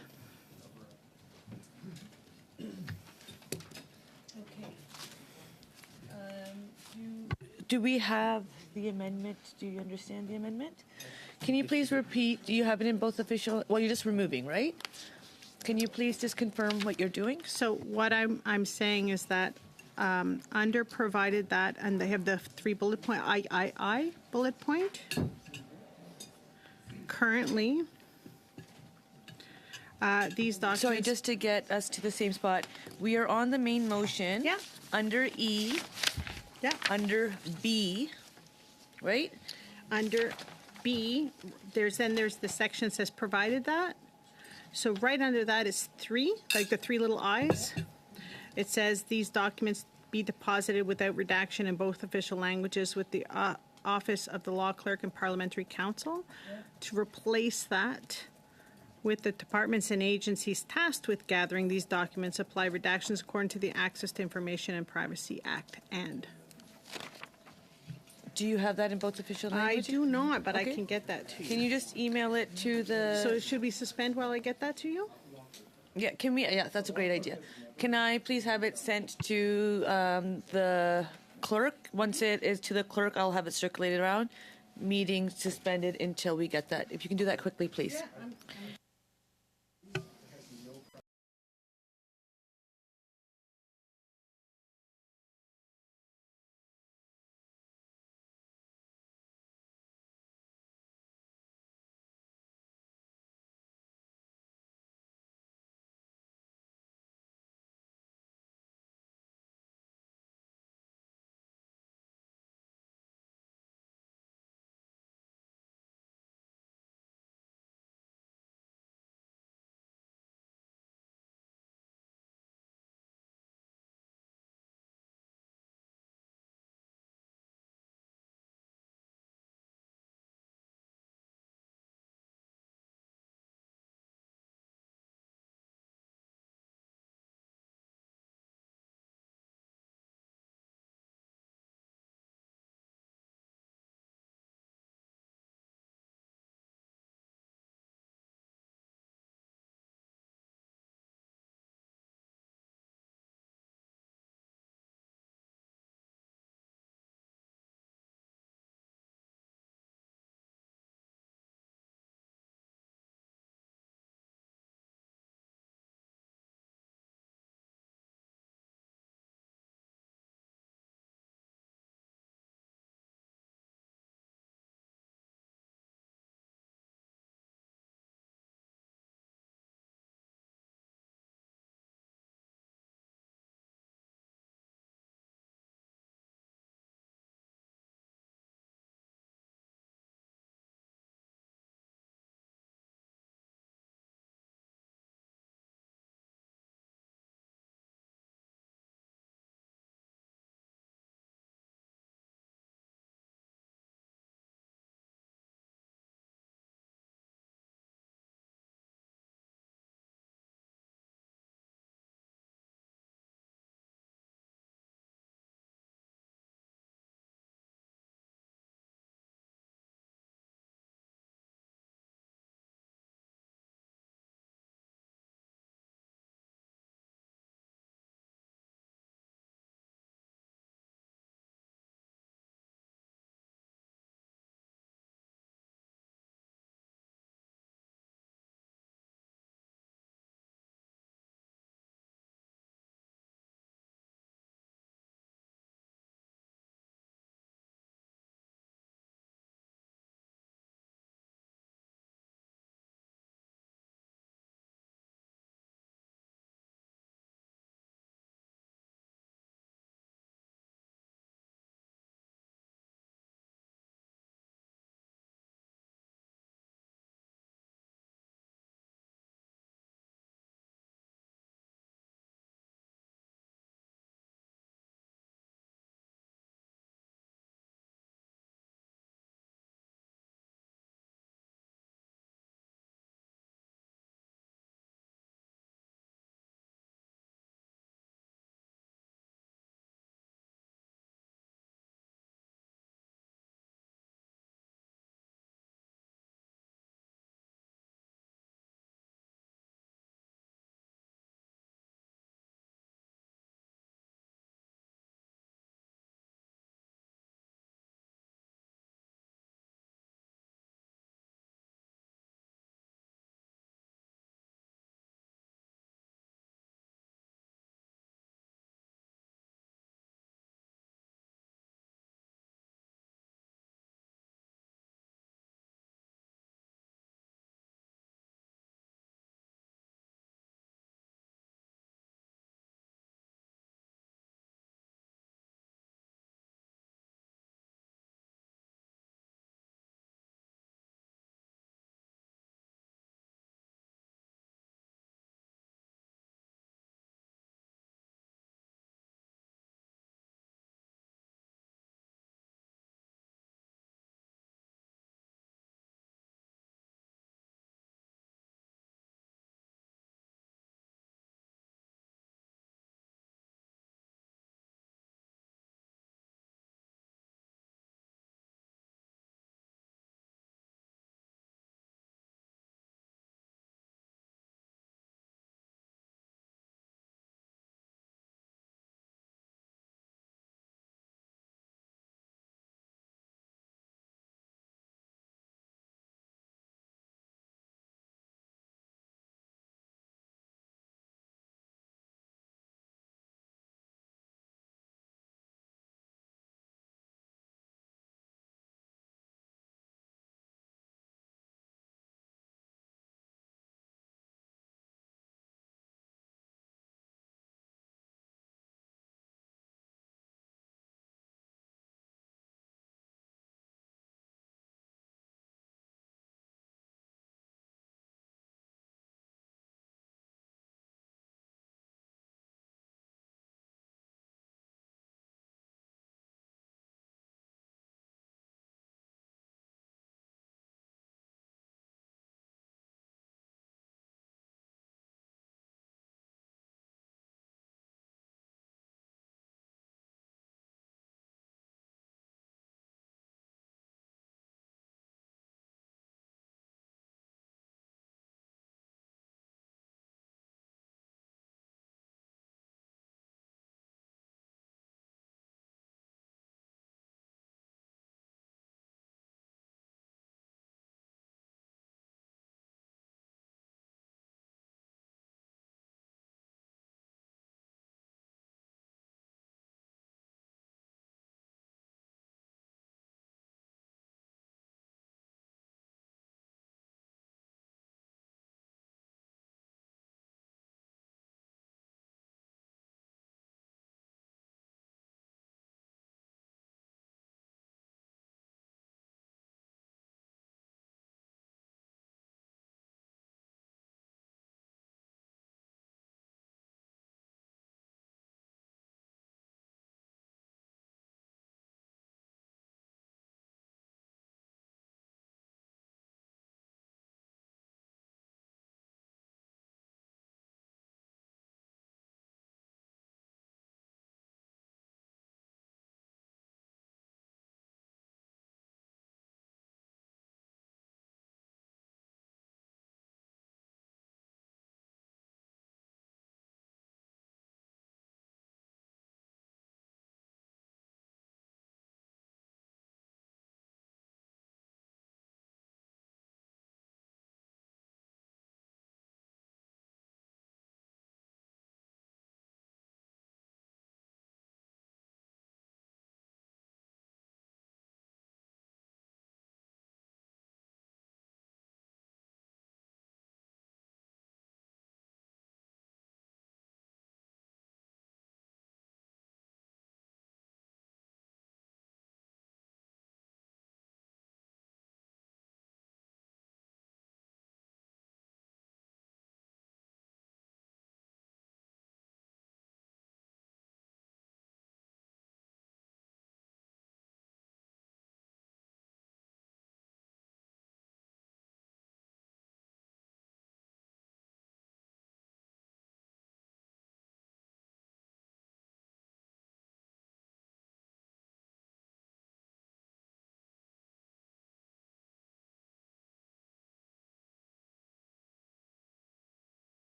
Do we have the amendment? Do you understand the amendment? Can you please repeat? Do you have it in both official? Well, you're just removing, right? Can you please just confirm what you're doing? So what I'm saying is that under provided that, and they have the 3 bullet point, I bullet point. Currently, these documents. Sorry, just to get us to the same spot. We are on the main motion. Yeah. Under E. Yeah. Under B, right? Under B, there's the section that says provided that. So right under that is 3, like the 3 little I's. It says these documents be deposited without redaction in both official languages with the Office of the Law Clerk and Parliamentary Council. Yeah. To replace that with the departments and agencies tasked with gathering these documents apply redactions according to the Access to Information and Privacy Act. And do you have that in both official languages? I do not, but okay. I can get that to you. Can you just email it to the... So should we suspend while I get that to you? Yeah, can we? Yeah, that's a great idea. Can I please have it sent to the clerk? Once it is to the clerk, I'll have it circulated around. Meeting suspended until we get that. If you can do that quickly, please. Yeah,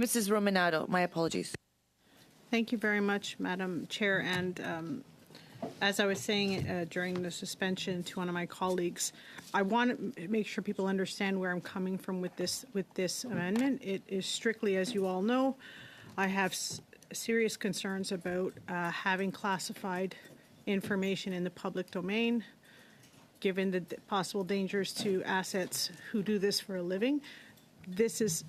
Mrs. Romanado, my apologies. Thank you very much, Madam Chair. And as I was saying during the suspension to one of my colleagues, I want to make sure people understand where I'm coming from with this amendment. It is strictly, as you all know, I have serious concerns about having classified information in the public domain, given the possible dangers to assets who do this for a living. This is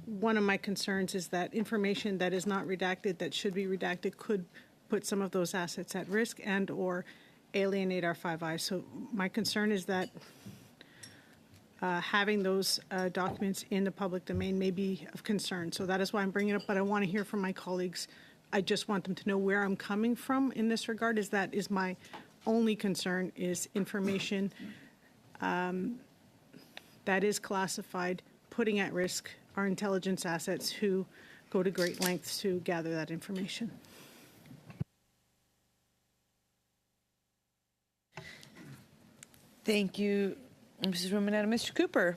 one of my concerns, is that information that is not redacted, that should be redacted, could put some of those assets at risk and or alienate our Five Eyes. So my concern is that having those documents in the public domain may be of concern. So that is why I'm bringing it up, but I want to hear from my colleagues. I just want them to know where I'm coming from in this regard. That is my only concern, is information that is classified, putting at risk our intelligence assets who go to great lengths to gather that information. Thank you, Mrs. Romanado. Mr. Cooper.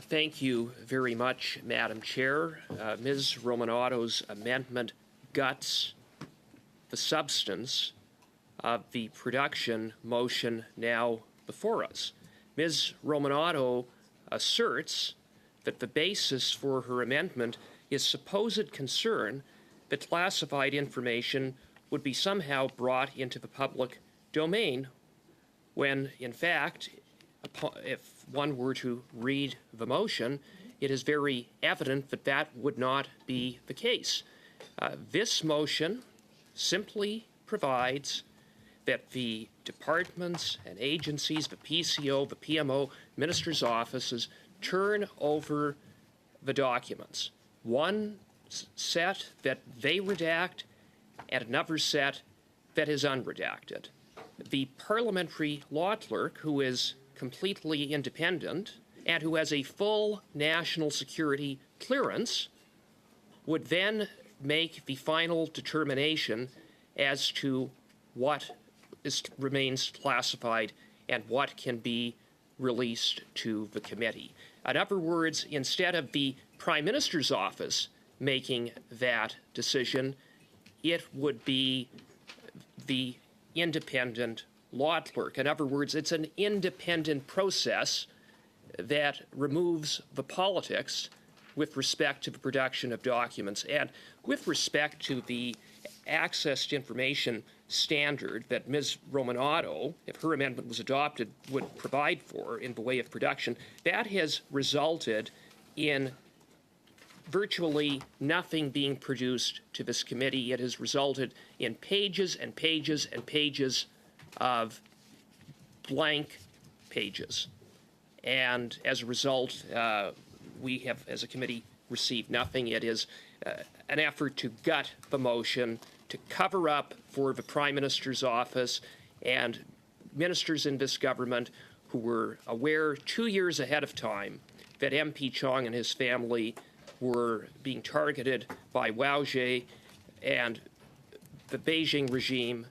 Thank you very much, Madam Chair. Ms. Romanado's amendment guts the substance of the production motion now before us. Ms. Romanado asserts that the basis for her amendment is supposed concern that classified information would be somehow brought into the public domain, when, in fact, if one were to read the motion, it is very evident that that would not be the case. This motion simply provides that the departments and agencies, the PCO, the PMO, ministers' offices, turn over the documents. One set that they redact and another set that is unredacted. The parliamentary law clerk, who is completely independent and who has a full national security clearance, would then make the final determination as to what remains classified and what can be released to the committee. In other words, instead of the Prime Minister's office making that decision, it would be the independent law clerk. In other words, it's an independent process that removes the politics with respect to the production of documents. And with respect to the access to information standard that Ms. Romanado, if her amendment was adopted, would provide for in the way of production, that has resulted in virtually nothing being produced to this committee. It has resulted in pages and pages and pages of blank pages. And as a result, we have, as a committee, received nothing. It is an effort to gut the motion, to cover up for the Prime Minister's office and ministers in this government who were aware 2 years ahead of time that MP Chong and his family were being targeted by Waoje and the Beijing regime,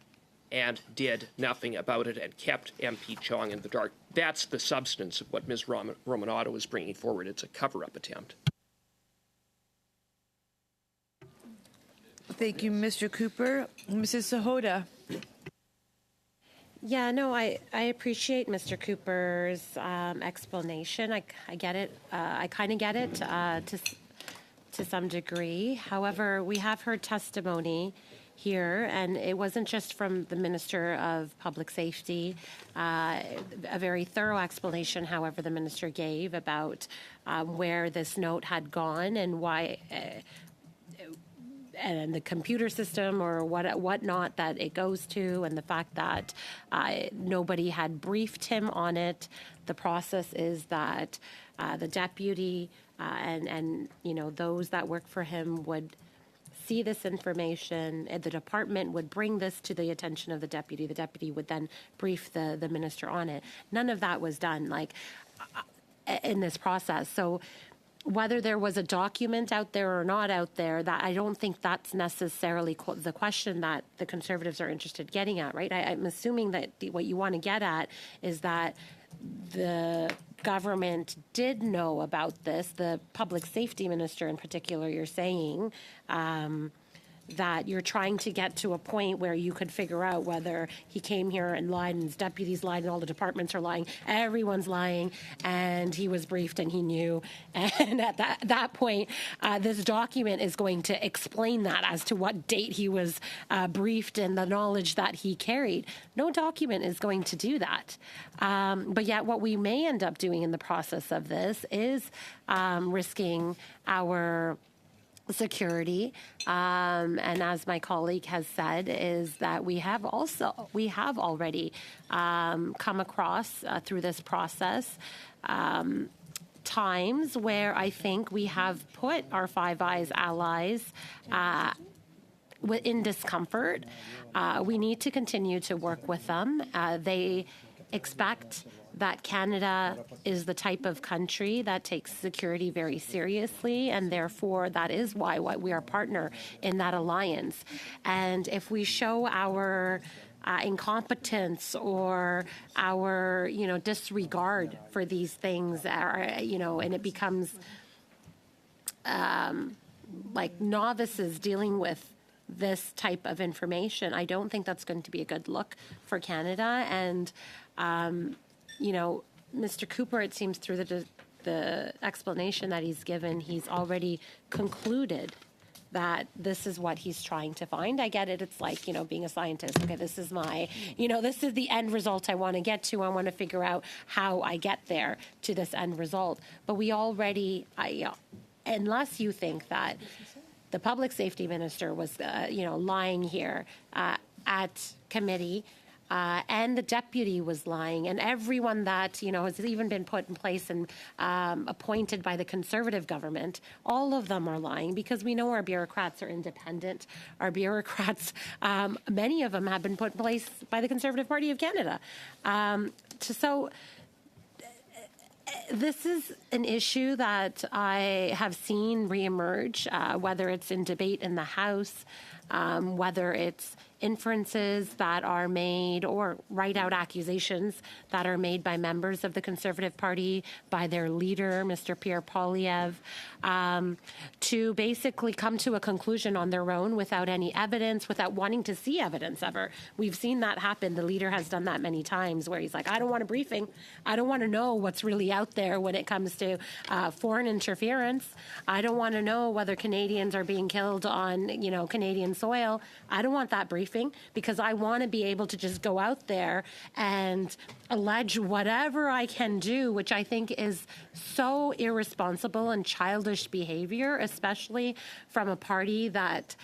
and did nothing about it and kept MP Chong in the dark. That's the substance of what Ms. Romanado is bringing forward. It's a cover-up attempt. Thank you, Mr. Cooper. Mrs. Sahota. Yeah, no, I appreciate Mr. Cooper's explanation. I get it. I kind of get it to some degree. However, we have heard testimony here, and it wasn't just from the Minister of Public Safety. A very thorough explanation, however, the Minister gave about where this note had gone and why, and the computer system or whatnot that it goes to, and the fact that nobody had briefed him on it. The process is that the deputy and you know, those that work for him would see this information, and the department would bring this to the attention of the deputy. The deputy would then brief the minister on it. None of that was done, like, in this process. So whether there was a document out there or not out there, that I don't think that's necessarily the question that the Conservatives are interested in getting at, right? I'm assuming that what you want to get at is that the government did know about this, the public safety minister in particular, you're saying, that you're trying to get to a point where you could figure out whether he came here and lied and his deputies lied and all the departments are lying, everyone's lying, and he was briefed and he knew. And at that point, this document is going to explain that as to what date he was briefed and the knowledge that he carried. No document is going to do that. But yet what we may end up doing in the process of this is risking our security, and as my colleague has said, is that we have already come across through this process times where I think we have put our Five Eyes allies in discomfort. We need to continue to work with them. They expect that Canada is the type of country that takes security very seriously, and therefore that is why we are a partner in that alliance. And if we show our incompetence or our, disregard for these things, and it becomes like novices dealing with this type of information, I don't think that's going to be a good look for Canada. And Mr. Cooper, it seems through the explanation that he's given, he's already concluded that this is what he's trying to find. I get it. It's like, being a scientist. Okay, this is this is the end result I want to get to. I want to figure out how I get there to this end result. But we already, unless you think that the public safety minister was, lying here at committee, and the deputy was lying, and everyone that, has even been put in place and appointed by the Conservative government, all of them are lying, because we know our bureaucrats are independent. Our bureaucrats, many of them have been put in place by the Conservative Party of Canada. So this is an issue that I have seen reemerge, whether it's in debate in the House, whether it's inferences that are made or write-out accusations that are made by members of the Conservative Party, by their leader, Mr. Pierre Poilievre, to basically come to a conclusion on their own without any evidence, without wanting to see evidence ever. We've seen that happen. The leader has done that many times, where he's like, I don't want a briefing. I don't want to know what's really out there when it comes to foreign interference. I don't want to know whether Canadians are being killed on, Canadian soil. I don't want that briefing, because I want to be able to just go out there and allege whatever I can do, which I think is so irresponsible and childish behavior, especially from a party that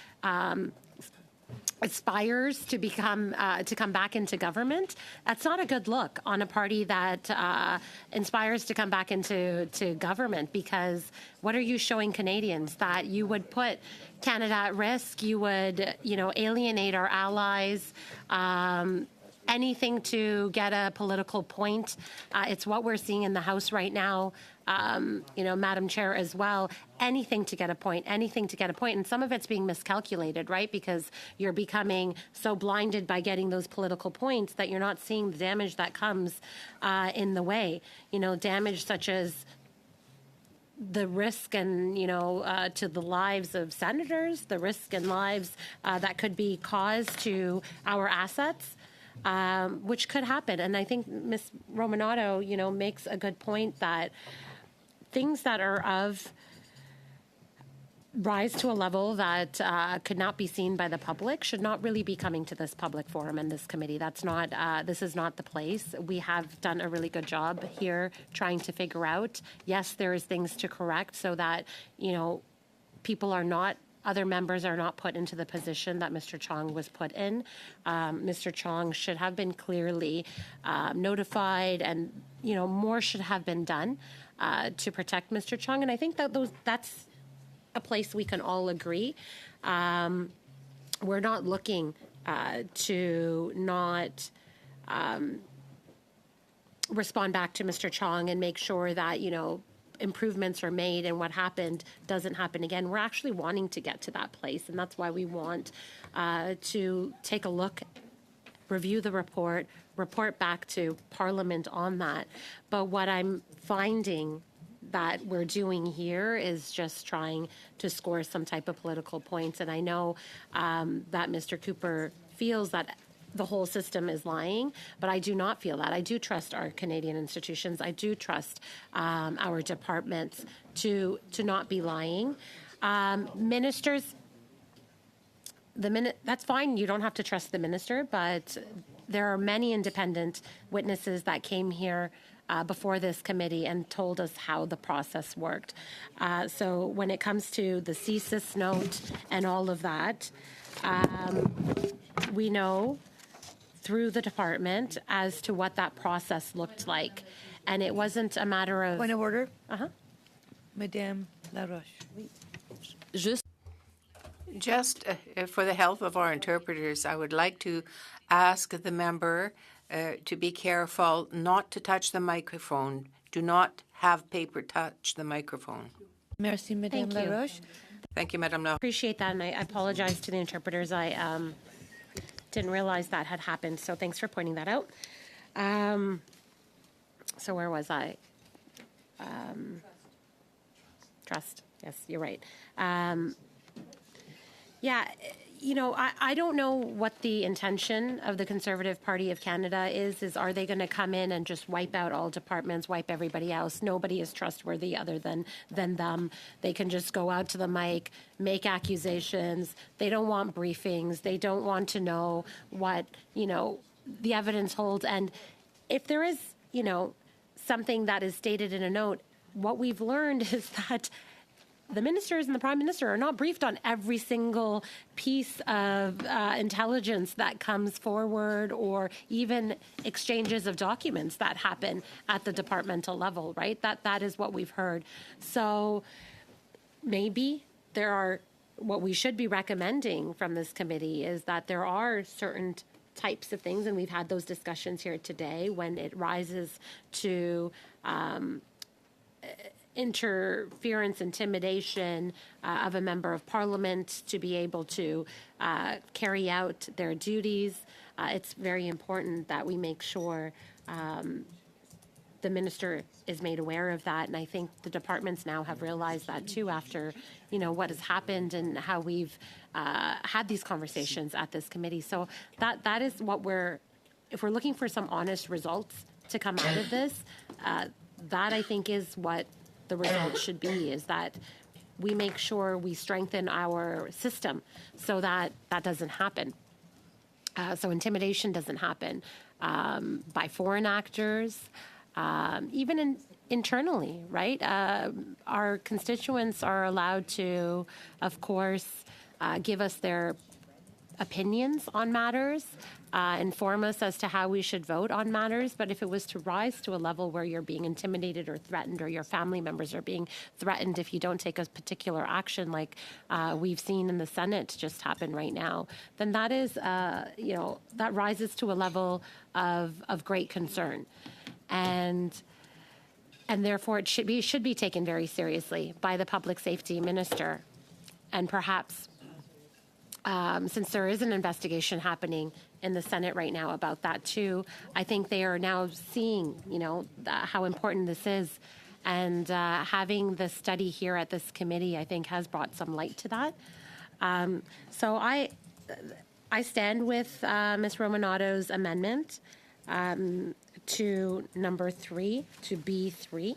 aspires to come back into government. That's not a good look on a party that inspires to come back into government, because what are you showing Canadians? That you would put Canada at risk, you would, alienate our allies, anything to get a political point. It's what we're seeing in the House right now, Madam Chair, as well. Anything to get a point, And some of it's being miscalculated, right? Because you're becoming so blinded by getting those political points that you're not seeing the damage that comes in the way. Damage such as the risk and, to the lives of senators, the risk and lives that could be caused to our assets. Which could happen. And I think Ms. Romanato, makes a good point that things that are of rise to a level that could not be seen by the public should not really be coming to this public forum and this committee. That's not, this is not the place. We have done a really good job here trying to figure out, yes, there is things to correct so that, other members are not put into the position that Mr. Chong was put in. Mr. Chong should have been clearly notified, and more should have been done to protect Mr. Chong. And I think that that's a place we can all agree. We're not looking to not respond back to Mr. Chong and make sure that improvements are made and what happened doesn't happen again. We're actually wanting to get to that place, and that's why we want to take a look, review the report, report back to Parliament on that. But what I'm finding that we're doing here is just trying to score some type of political points. And I know that Mr. Cooper feels that the whole system is lying, but I do not feel that. I do trust our Canadian institutions. I do trust our departments to not be lying. Ministers, that's fine. You don't have to trust the minister, but there are many independent witnesses that came here before this committee and told us how the process worked. So when it comes to the CSIS note and all of that, we know through the department as to what that process looked like. And it wasn't a matter of... Point of order. Uh-huh. Madame Laroche. Just for the health of our interpreters, I would like to ask the member to be careful not to touch the microphone. Do not have paper touch the microphone. Merci, Madame Thank you. Laroche. Thank you, Madame La. Appreciate that, and I apologize to the interpreters. I didn't realize that had happened, so thanks for pointing that out. So where was I? Trust. Yes, you're right. Yeah, you know, I don't know what the intention of the Conservative Party of Canada is are they going to come in and just wipe out all departments, wipe everybody else? Nobody is trustworthy other than them. They can just go out to the mic, make accusations. They don't want briefings. They don't want to know what, you know, the evidence holds. And if there is, you know, something that is stated in a note, what we've learned is that the ministers and the prime minister are not briefed on every single piece of intelligence that comes forward, or even exchanges of documents that happen at the departmental level, right? That is what we've heard. So maybe there are, what we should be recommending from this committee is that there are certain types of things, and we've had those discussions here today, when it rises to interference, intimidation of a member of parliament to be able to carry out their duties. It's very important that we make sure the minister is made aware of that, and I think the departments now have realized that too, after, you know, what has happened and how we've had these conversations at this committee. So that is what if we're looking for some honest results to come out of this, that I think is what the result should be, is that we make sure we strengthen our system so that that doesn't happen. So intimidation doesn't happen by foreign actors, even internally, right? Our constituents are allowed to, of course, give us their opinions on matters, inform us as to how we should vote on matters. But if it was to rise to a level where you're being intimidated or threatened, or your family members are being threatened if you don't take a particular action, like we've seen in the Senate just happen right now, then that is, you know, that rises to a level of great concern. And therefore it should be taken very seriously by the public safety minister. And perhaps, since there is an investigation happening in the Senate right now about that too, I think they are now seeing, you know, how important this is. And having the study here at this committee, I think, has brought some light to that. So I stand with Ms. Romanato's amendment to number 3, to B3,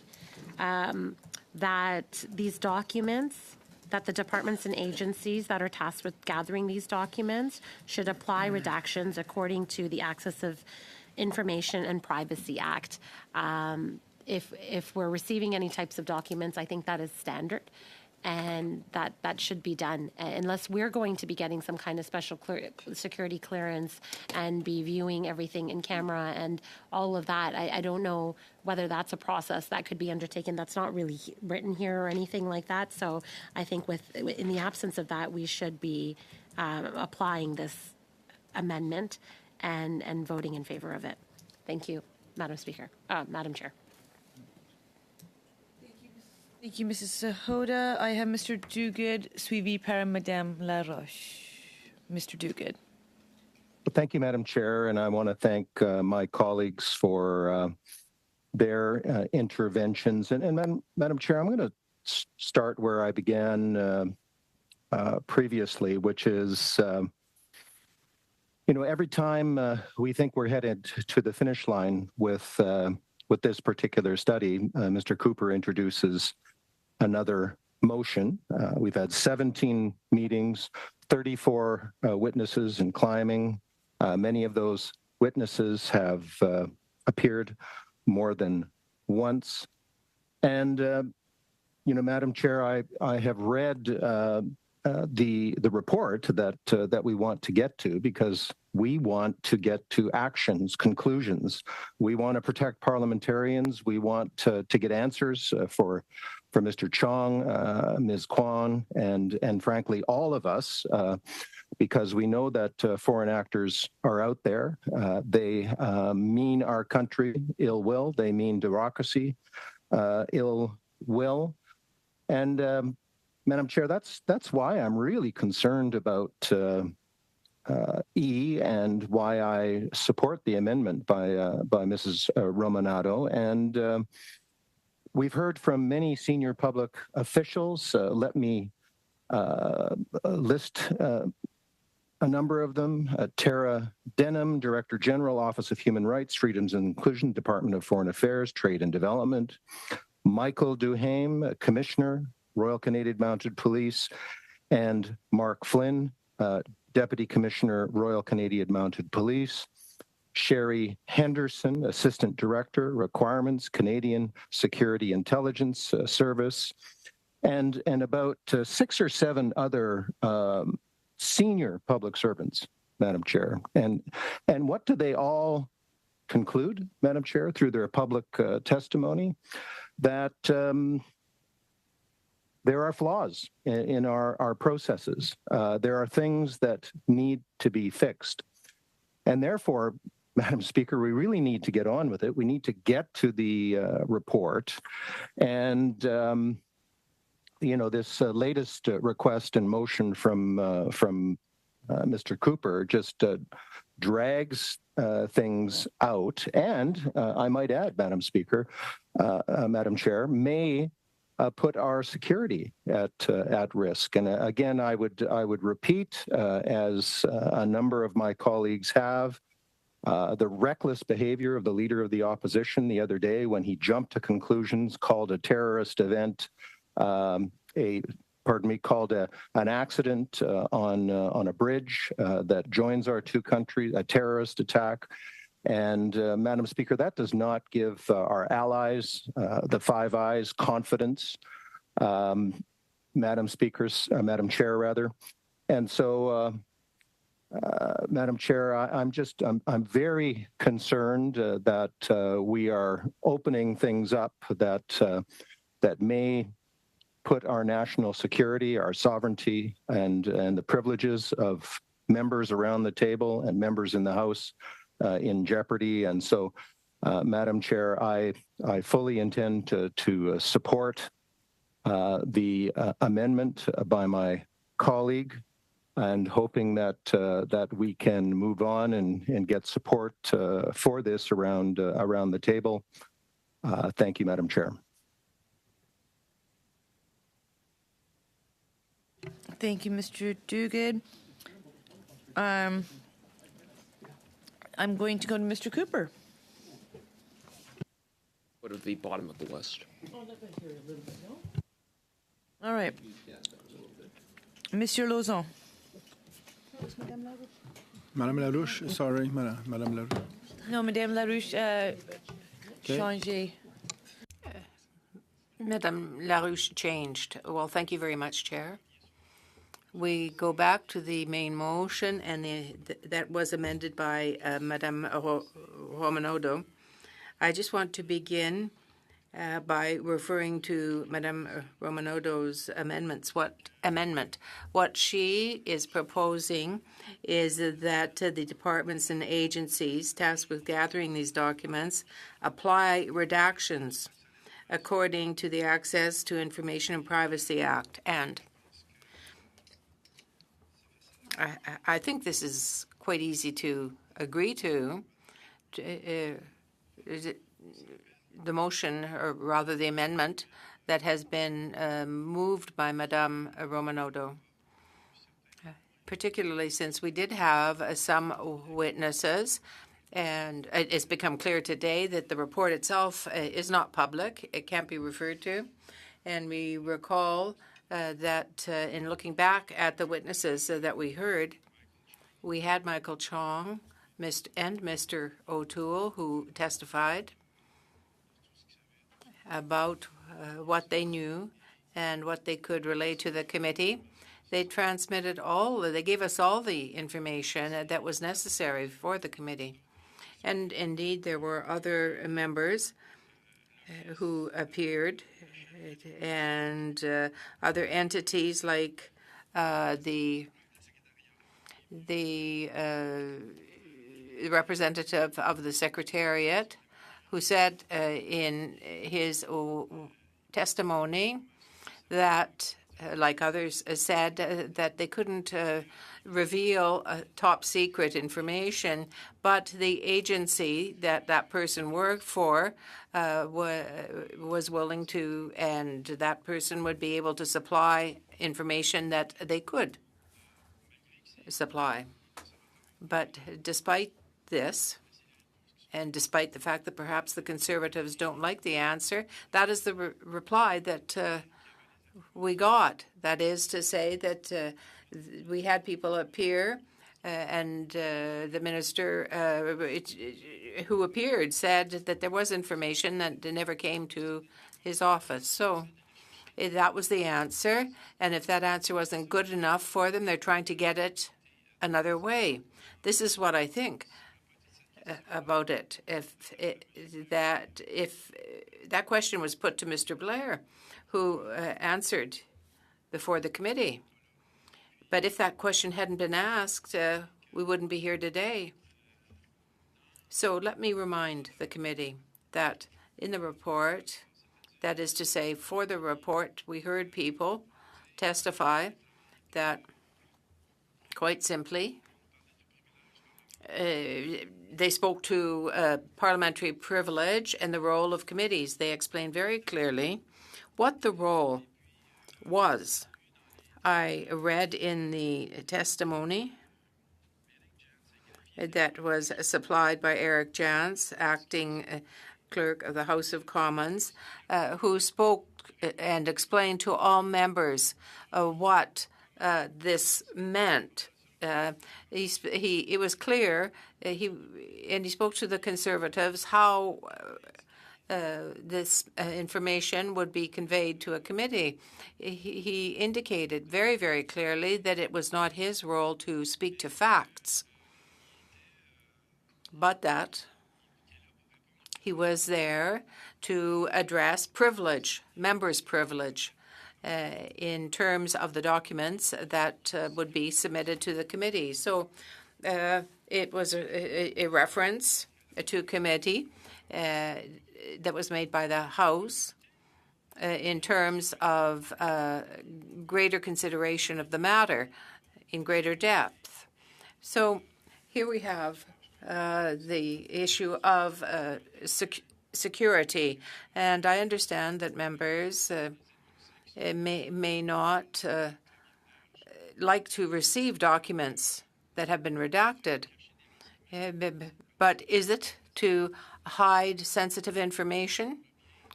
that these documents, that the departments and agencies that are tasked with gathering these documents should apply redactions according to the Access of Information and Privacy Act. If we're receiving any types of documents, I think that is standard, and that should be done. Unless we're going to be getting some kind of special security clearance and be viewing everything in camera and all of that, I don't know whether that's a process that could be undertaken. That's not really written here or anything like that. So I think in the absence of that, we should be applying this amendment and voting in favor of it. Thank you, Madam Chair. Thank you, Mrs. Sahota. I have Mr. Duguid, suivi par Madame Laroche. Mr. Duguid. Thank you, Madam Chair, and I want to thank my colleagues for their interventions. And Madam Chair, I'm going to start where I began previously, which is, every time we think we're headed to the finish line with this particular study, Mr. Cooper introduces another motion. We've had 17 meetings, 34 witnesses and climbing. Many of those witnesses have appeared more than once. And, Madam Chair, I have read the report that we want to get to, because we want to get to actions, conclusions. We want to protect parliamentarians. We want to get answers for Mr. Chong, Ms. Kwan, and frankly, all of us, because we know that foreign actors are out there. They mean our country ill will. They mean democracy ill will. And Madam Chair, that's why I'm really concerned about E, and why I support the amendment by Mrs. Romanado. And we've heard from many senior public officials. Let me list a number of them. Tara Denham, Director General, Office of Human Rights, Freedoms and Inclusion, Department of Foreign Affairs, Trade and Development. Michael Duhame, Commissioner, Royal Canadian Mounted Police, and Mark Flynn, Deputy Commissioner, Royal Canadian Mounted Police. Sherry Henderson, Assistant Director, Requirements, Canadian Security Intelligence Service, and about 6 or 7 other senior public servants, Madam Chair. And what do they all conclude, Madam Chair, through their public testimony? That there are flaws in our processes. There are things that need to be fixed. And therefore, Madam Speaker, we really need to get on with it. We need to get to the report. And, this latest request and motion from Mr. Cooper just drags things out. And I might add, Madam Speaker, Madam Chair, may put our security at risk. And again, I would repeat, as a number of my colleagues have, the reckless behavior of the leader of the opposition the other day when he jumped to conclusions, called a terrorist event called an accident on a bridge that joins our two countries, a terrorist attack. And Madam Speaker, that does not give our allies, the Five Eyes, confidence, Madam Chair, rather. And so, Madam Chair, I'm very concerned that we are opening things up that may put our national security, our sovereignty, and the privileges of members around the table and members in the House in jeopardy. And so, Madam Chair, I fully intend to support the amendment by my colleague, and hoping that we can move on and get support for this around the table. Thank you, Madam Chair. Thank you, Mr. Duguid. I'm going to go to Mr. Cooper. Go to the bottom of the list. All right. Monsieur Lauzon. Madame Larouche, sorry, Madame Larouche. No, Madame Larouche, changé. Madame Larouche changed. Well, thank you very much, Chair. We go back to the main motion, and that was amended by Madame Romanado. I just want to begin by referring to Madame Romanado's amendments. What she is proposing is that the departments and agencies tasked with gathering these documents apply redactions according to the Access to Information and Privacy Act. And I think this is quite easy to agree to. Is it the motion, or rather the amendment, that has been moved by Madame Romanodo, particularly since we did have some witnesses, and it's become clear today that the report itself is not public. It can't be referred to. And we recall that in looking back at the witnesses that we heard, we had Michael Chong and Mr. O'Toole who testified about what they knew and what they could relay to the committee. They gave us all the information that was necessary for the committee. And indeed, there were other members who appeared, and other entities like the representative of the Secretariat, who said in his testimony that, like others said, that they couldn't reveal top secret information, but the agency that that person worked for was willing to, and that person would be able to supply information that they could supply. But despite this, and despite the fact that perhaps the Conservatives don't like the answer, that is the reply that we got. That is to say that we had people appear, and the minister who appeared said that there was information that never came to his office. So that was the answer. And if that answer wasn't good enough for them, they're trying to get it another way. This is what I think about it. If that question was put to Mr. Blair, who answered before the committee, but if that question hadn't been asked, we wouldn't be here today. So let me remind the committee that in the report, that is to say, for the report, we heard people testify that, quite simply, they spoke to parliamentary privilege and the role of committees. They explained very clearly what the role was. I read in the testimony that was supplied by Eric Jans, acting clerk of the House of Commons, who spoke and explained to all members what this meant. It was clear, he spoke to the Conservatives how this information would be conveyed to a committee. He indicated very, very clearly that it was not his role to speak to facts, but that he was there to address privilege, members' privilege, in terms of the documents that would be submitted to the committee. So it was a reference to committee that was made by the House in terms of greater consideration of the matter in greater depth. So here we have the issue of security, and I understand that members may not like to receive documents that have been redacted. But is it to hide sensitive information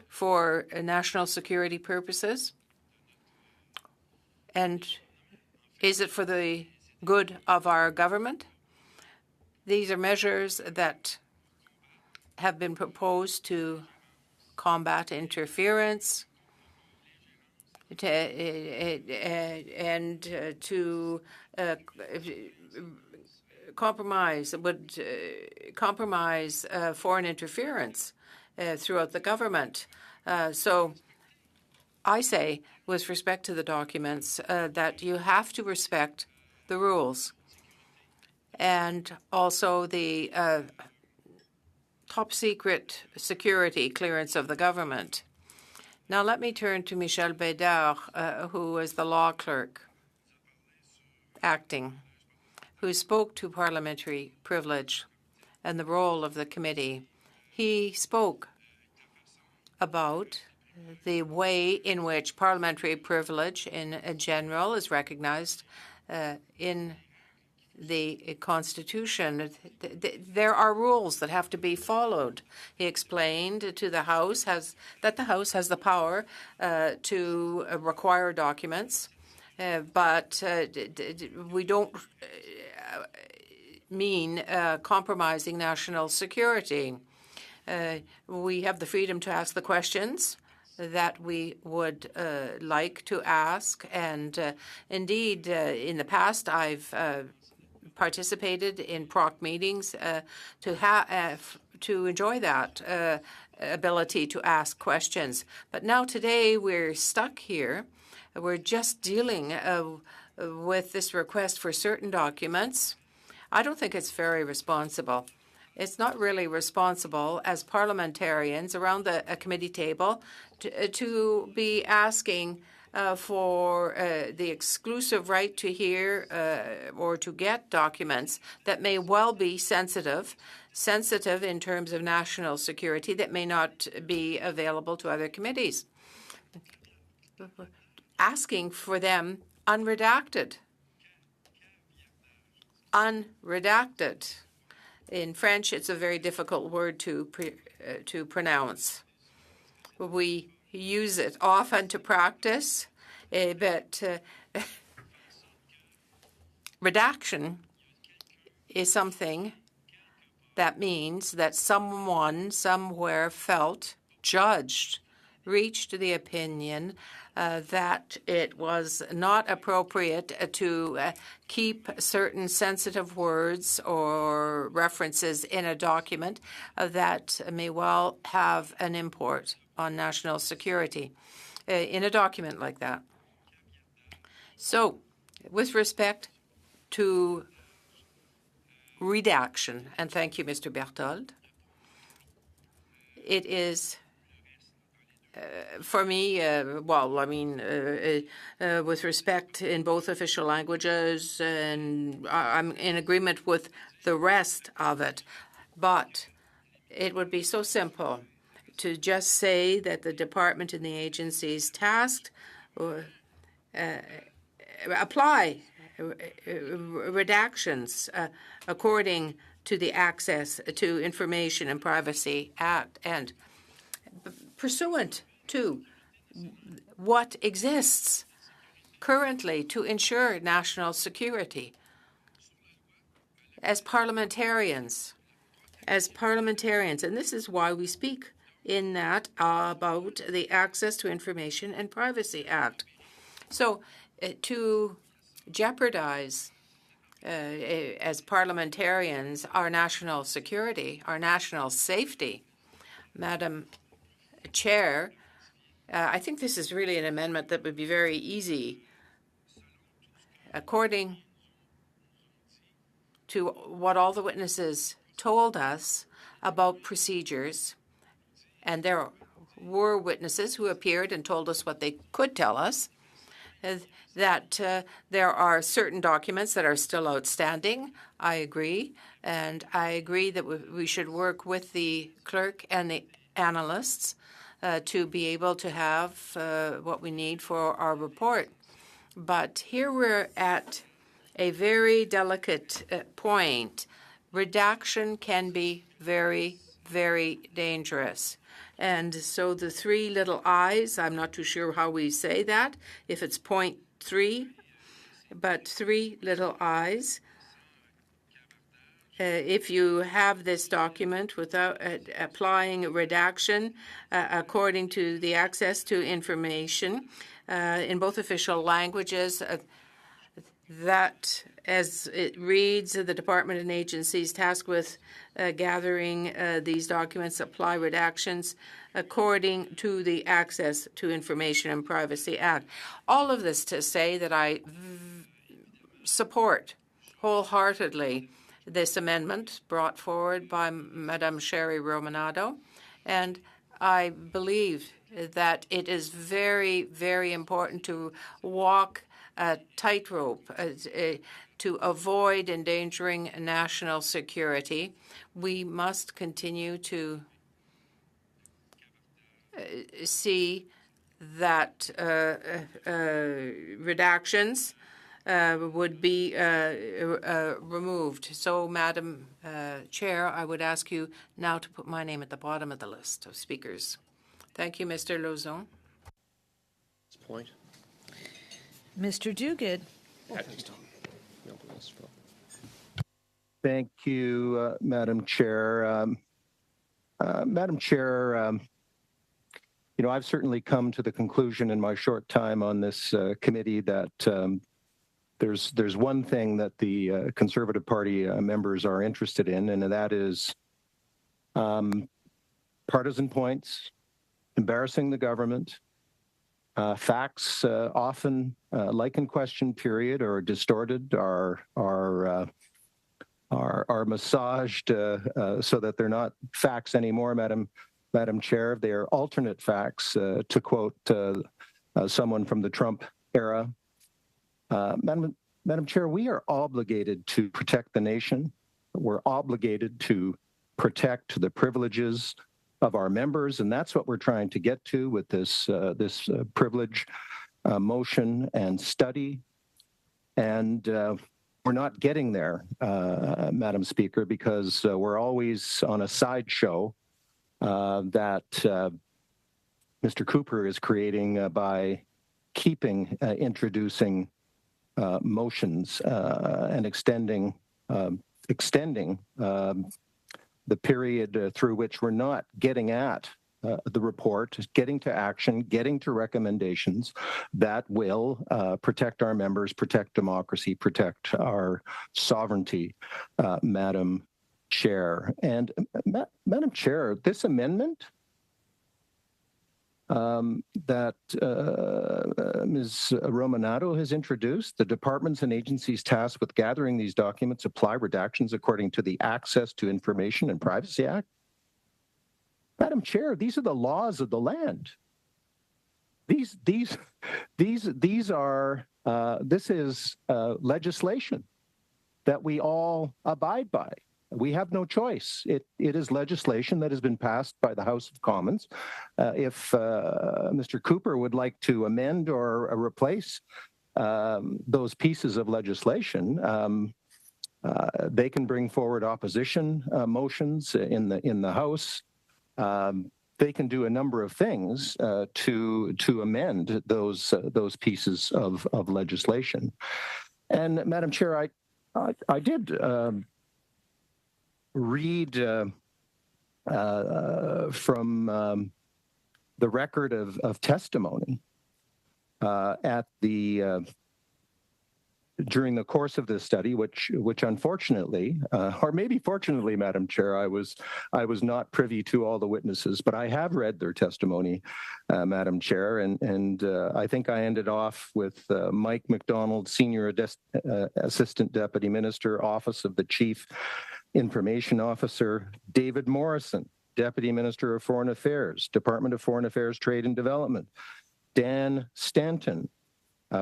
for national security purposes? And is it for the good of our government? These are measures that have been proposed to combat interference and to compromise foreign interference throughout the government. So I say, with respect to the documents, that you have to respect the rules and also the top secret security clearance of the government. Now let me turn to Michel Bédard, who is the law clerk acting who spoke to parliamentary privilege and the role of the committee. He spoke about the way in which parliamentary privilege in general is recognized in the Constitution. There are rules that have to be followed. He explained to the House that the House has the power to require documents, but we don't mean compromising national security. We have the freedom to ask the questions that we would like to ask. And indeed, in the past, I've participated in PROC meetings to enjoy that ability to ask questions. But now today, we're stuck here. We're just dealing with this request for certain documents. I don't think it's very responsible. It's not really responsible as parliamentarians around the committee table to be asking for the exclusive right to hear or to get documents that may well be sensitive in terms of national security that may not be available to other committees. Asking for them unredacted. Unredacted. In French, it's a very difficult word to pronounce. We use it often to practice, but redaction is something that means that someone somewhere felt judged, reached the opinion that it was not appropriate to keep certain sensitive words or references in a document that may well have an import on national security in a document like that. So, with respect to redaction, and thank you, Mr. Berthold, it is for me, with respect in both official languages, and I'm in agreement with the rest of it, but it would be so simple to just say that the department and the agencies tasked apply redactions according to the Access to Information and Privacy Act and pursuant to what exists currently to ensure national security. As parliamentarians, and this is why we speak in that about the Access to Information and Privacy Act. So to jeopardize as parliamentarians our national security, our national safety, Madam Chair, I think this is really an amendment that would be very easy. According to what all the witnesses told us about procedures, and there were witnesses who appeared and told us what they could tell us, that there are certain documents that are still outstanding. I agree. And I agree that we should work with the clerk and the analysts to be able to have what we need for our report. But here we're at a very delicate point. Redaction can be very, very dangerous. And so the three little I's, I'm not too sure how we say that, if it's point 3, but three little I's. If you have this document without applying redaction according to the Access to Information in both official languages, that, as it reads, the department and agencies tasked with gathering these documents apply redactions according to the Access to Information and Privacy Act. All of this to say that I support wholeheartedly this amendment brought forward by Madame Sherry Romanado, and I believe that it is very, very important to walk a tightrope to avoid endangering national security. We must continue to see that redactions would be removed. So, Madam Chair, I would ask you now to put my name at the bottom of the list of speakers. Thank you, Mr. Lauzon. Point. Mr. Duguid. Thank you, Madam Chair. Madam Chair, I've certainly come to the conclusion in my short time on this committee that there's one thing that the Conservative Party members are interested in, and that is partisan points, embarrassing the government, facts often, like in question period, are distorted, are massaged so that they're not facts anymore, Madam Chair. They are alternate facts, to quote someone from the Trump era. Madam Chair, we are obligated to protect the nation. We're obligated to protect the privileges of our members, and that's what we're trying to get to with this privilege motion and study. And we're not getting there, Madam Speaker, because we're always on a sideshow that Mr. Cooper is creating by keeping introducing motions and extending the period through which we're not getting at the report, getting to action, getting to recommendations that will protect our members, protect democracy, protect our sovereignty, Madam Chair. And Madam Chair, this amendment that Ms. Romanato has introduced, the departments and agencies tasked with gathering these documents apply redactions according to the Access to Information and Privacy Act. Madam Chair, these are the laws of the land. This is legislation that we all abide by. We have no choice. It is legislation that has been passed by the House of Commons. If Mr. Cooper would like to amend or replace those pieces of legislation, they can bring forward opposition motions in the House. They can do a number of things to amend those pieces of legislation. And Madam Chair, I did read from the record of testimony at the during the course of this study, which unfortunately, or maybe fortunately, Madam Chair, I was not privy to all the witnesses, but I have read their testimony, Madam Chair, and I think I ended off with Mike McDonald, Senior Assistant Deputy Minister, Office of the Chief Information Officer, David Morrison, Deputy Minister of Foreign Affairs, Department of Foreign Affairs, Trade and Development, Dan Stanton,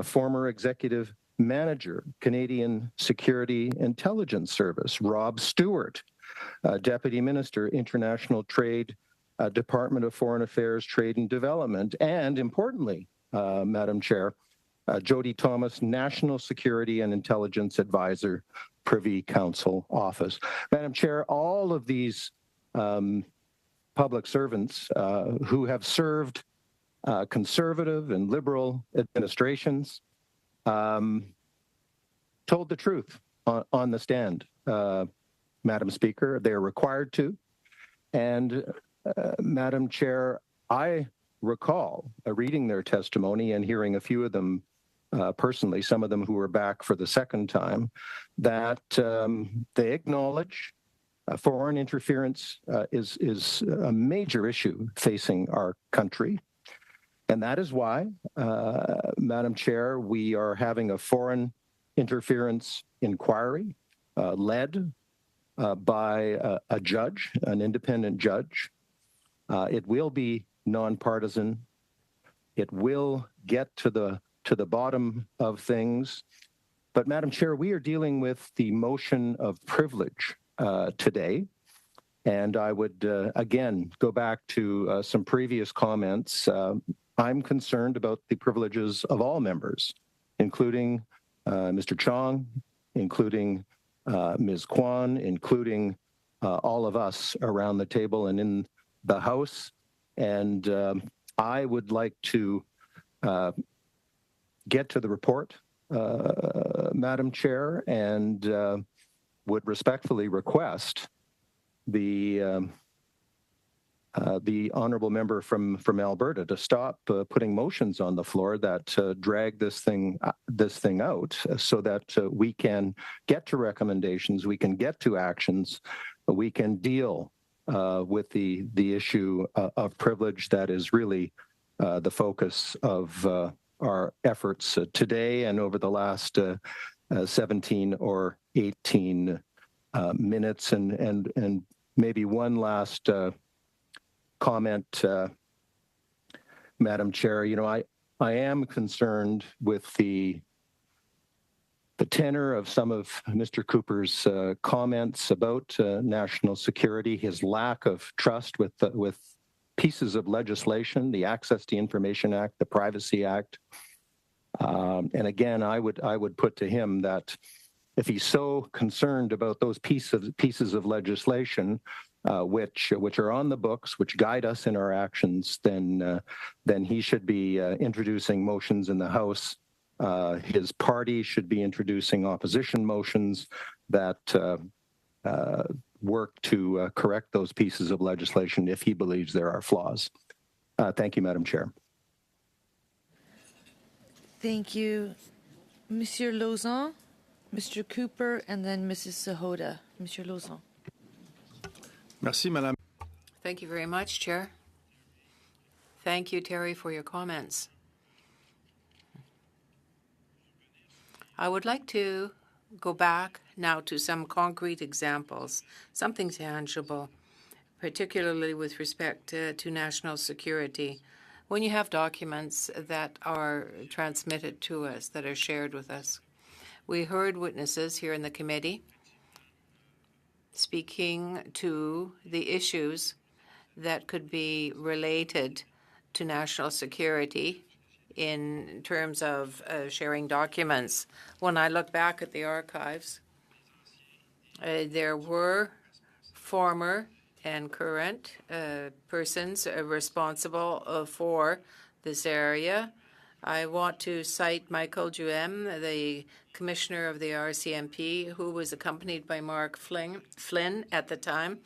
former Executive Manager, Canadian Security Intelligence Service, Rob Stewart, Deputy Minister, International Trade, Department of Foreign Affairs, Trade and Development, and importantly, Madam Chair, Jody Thomas, National Security and Intelligence Advisor, Privy Council Office. Madam Chair, all of these public servants who have served conservative and liberal administrations told the truth on the stand, Madam Speaker. They are required to. And Madam Chair, I recall reading their testimony and hearing a few of them personally, some of them who were back for the second time, that they acknowledge foreign interference is a major issue facing our country. And that is why, Madam Chair, we are having a foreign interference inquiry led by a judge, an independent judge. It will be nonpartisan. It will get to the bottom of things. But Madam Chair, we are dealing with the motion of privilege today. And I would, again, go back to some previous comments. I'm concerned about the privileges of all members, including Mr. Chong, including Ms. Kwan, including all of us around the table and in the House. And I would like to get to the report, Madam Chair, and would respectfully request the honourable member from Alberta to stop putting motions on the floor that drag this thing out, so that we can get to recommendations, we can get to actions, we can deal with the issue of privilege that is really the focus of our efforts today and over the last 17 or 18 minutes. And maybe one last comment, Madam Chair. You know, I am concerned with the tenor of some of Mr. Cooper's comments about national security, his lack of trust with pieces of legislation, the Access to Information Act, the Privacy Act. And again, I would put to him that if he's so concerned about those pieces of legislation, which are on the books, which guide us in our actions, then he should be introducing motions in the House. His party should be introducing opposition motions that work to correct those pieces of legislation if he believes there are flaws. Thank you, Madam Chair. Thank you. Monsieur Lauzon, Mr. Cooper, and then Mrs. Sahota. Monsieur Lauzon. Merci, Madame. Thank you very much, Chair. Thank you, Terry, for your comments. I would like to go back now to some concrete examples, something tangible, particularly with respect to national security. When you have documents that are transmitted to us, that are shared with us, we heard witnesses here in the committee speaking to the issues that could be related to national security in terms of sharing documents. When I look back at the archives, there were former and current persons responsible for this area. I want to cite Michael Duhem, the commissioner of the RCMP, who was accompanied by Mark Flynn at the time,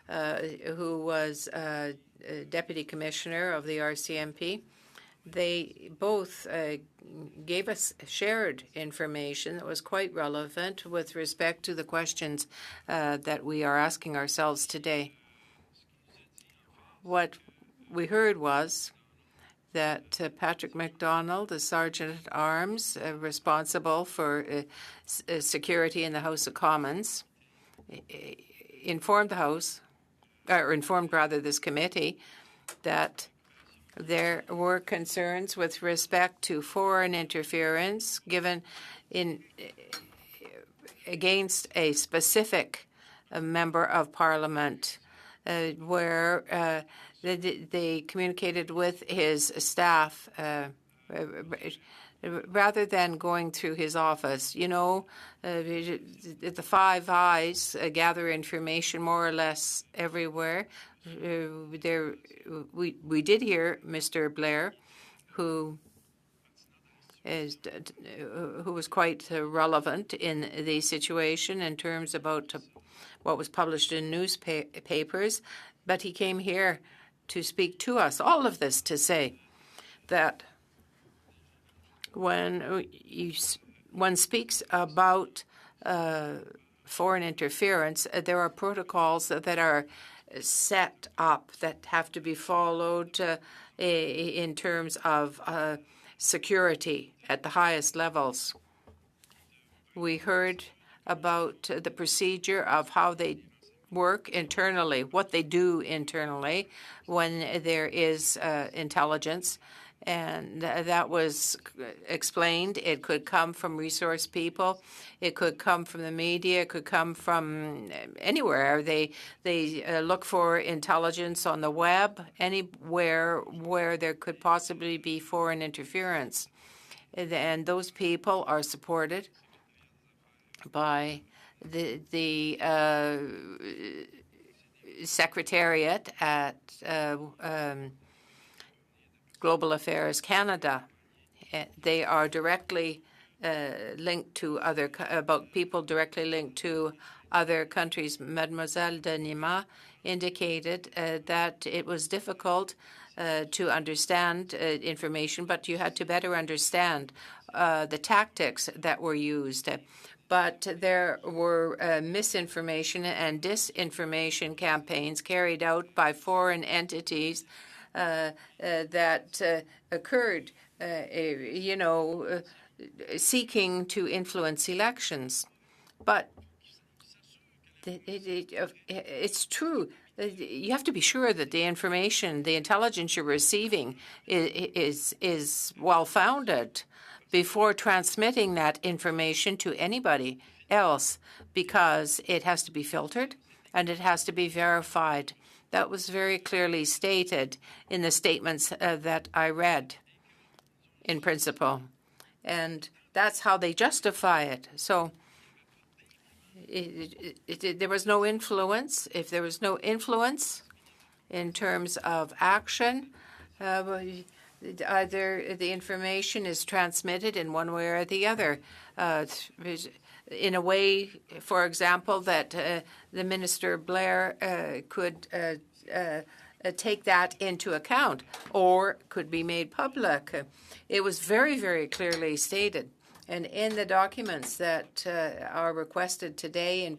who was deputy commissioner of the RCMP. They both gave us shared information that was quite relevant with respect to the questions that we are asking ourselves today. What we heard was that Patrick MacDonald, the Sergeant-at-Arms responsible for security in the House of Commons, informed the House, or informed rather this committee, that there were concerns with respect to foreign interference given against a specific member of Parliament, where they communicated with his staff rather than going through his office. You know, the Five Eyes gather information more or less everywhere. We did hear Mr. Blair, who was quite relevant in the situation in terms about what was published in newspapers, but he came here to speak to us. All of this to say that when one speaks about foreign interference, there are protocols that are set up that have to be followed in terms of security at the highest levels. We heard about the procedure of how they work internally, what they do internally when there is intelligence. And that was explained. It could come from resource people. It could come from the media. It could come from anywhere. They look for intelligence on the web, anywhere where there could possibly be foreign interference. And those people are supported by the Secretariat at Global Affairs Canada. They are directly linked to about people directly linked to other countries. Mademoiselle Denima indicated that it was difficult to understand information, but you had to better understand the tactics that were used. But there were misinformation and disinformation campaigns carried out by foreign entities that occurred, seeking to influence elections. But it's true. You have to be sure that the information, the intelligence you're receiving is well-founded before transmitting that information to anybody else, because it has to be filtered and it has to be verified. That was very clearly stated in the statements that I read, in principle. And that's how they justify it. So there was no influence. If there was no influence in terms of action, either the information is transmitted in one way or the other, in a way, for example, that the Minister Blair could take that into account or could be made public. It was very, very clearly stated. And in the documents that are requested today in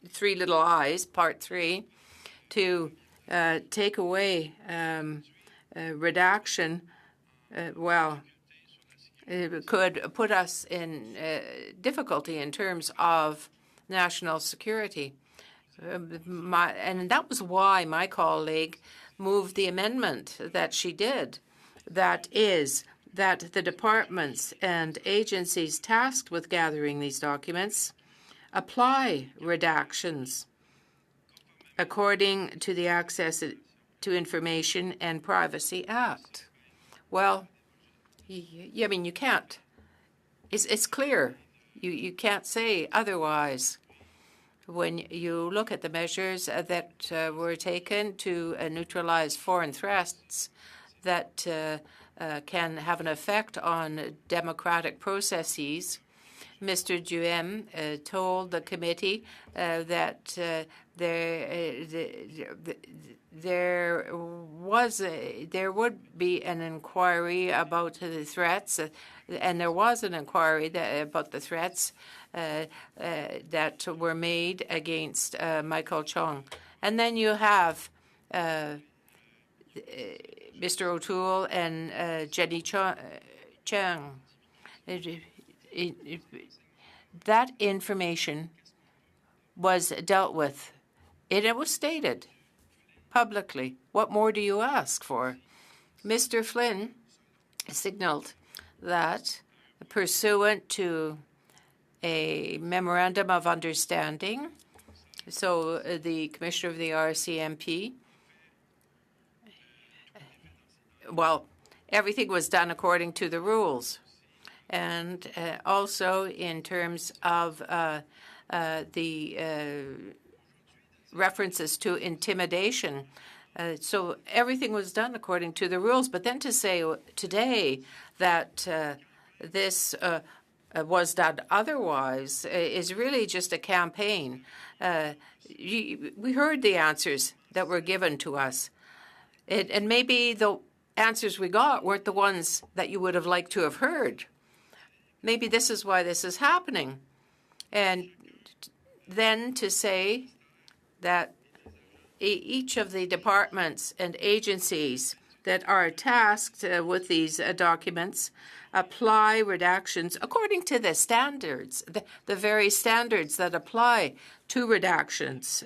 Three Little I's, Part 3, to take away redaction, it could put us in difficulty in terms of national security. And that was why my colleague moved the amendment that she did. That is, that the departments and agencies tasked with gathering these documents apply redactions according to the Access to Information and Privacy Act. Well, I mean, you can't. It's clear. You can't say otherwise. When you look at the measures that were taken to neutralize foreign threats that can have an effect on democratic processes, Mr. Duhem told the committee that there would be an inquiry about the threats, and there was an inquiry about the threats that were made against Michael Chong. And then you have Mr. O'Toole and Jenny Chang. That information was dealt with. It was stated publicly. What more do you ask for? Mr. Flynn signaled that, pursuant to a memorandum of understanding, so the commissioner of the RCMP, well, everything was done according to the rules. And also in terms of the references to intimidation. So everything was done according to the rules. But then to say today that this was done otherwise is really just a campaign. We heard the answers that were given to us. And maybe the answers we got weren't the ones that you would have liked to have heard. Maybe this is why this is happening. And then to say that each of the departments and agencies that are tasked with these documents apply redactions according to the standards, the very standards that apply to redactions.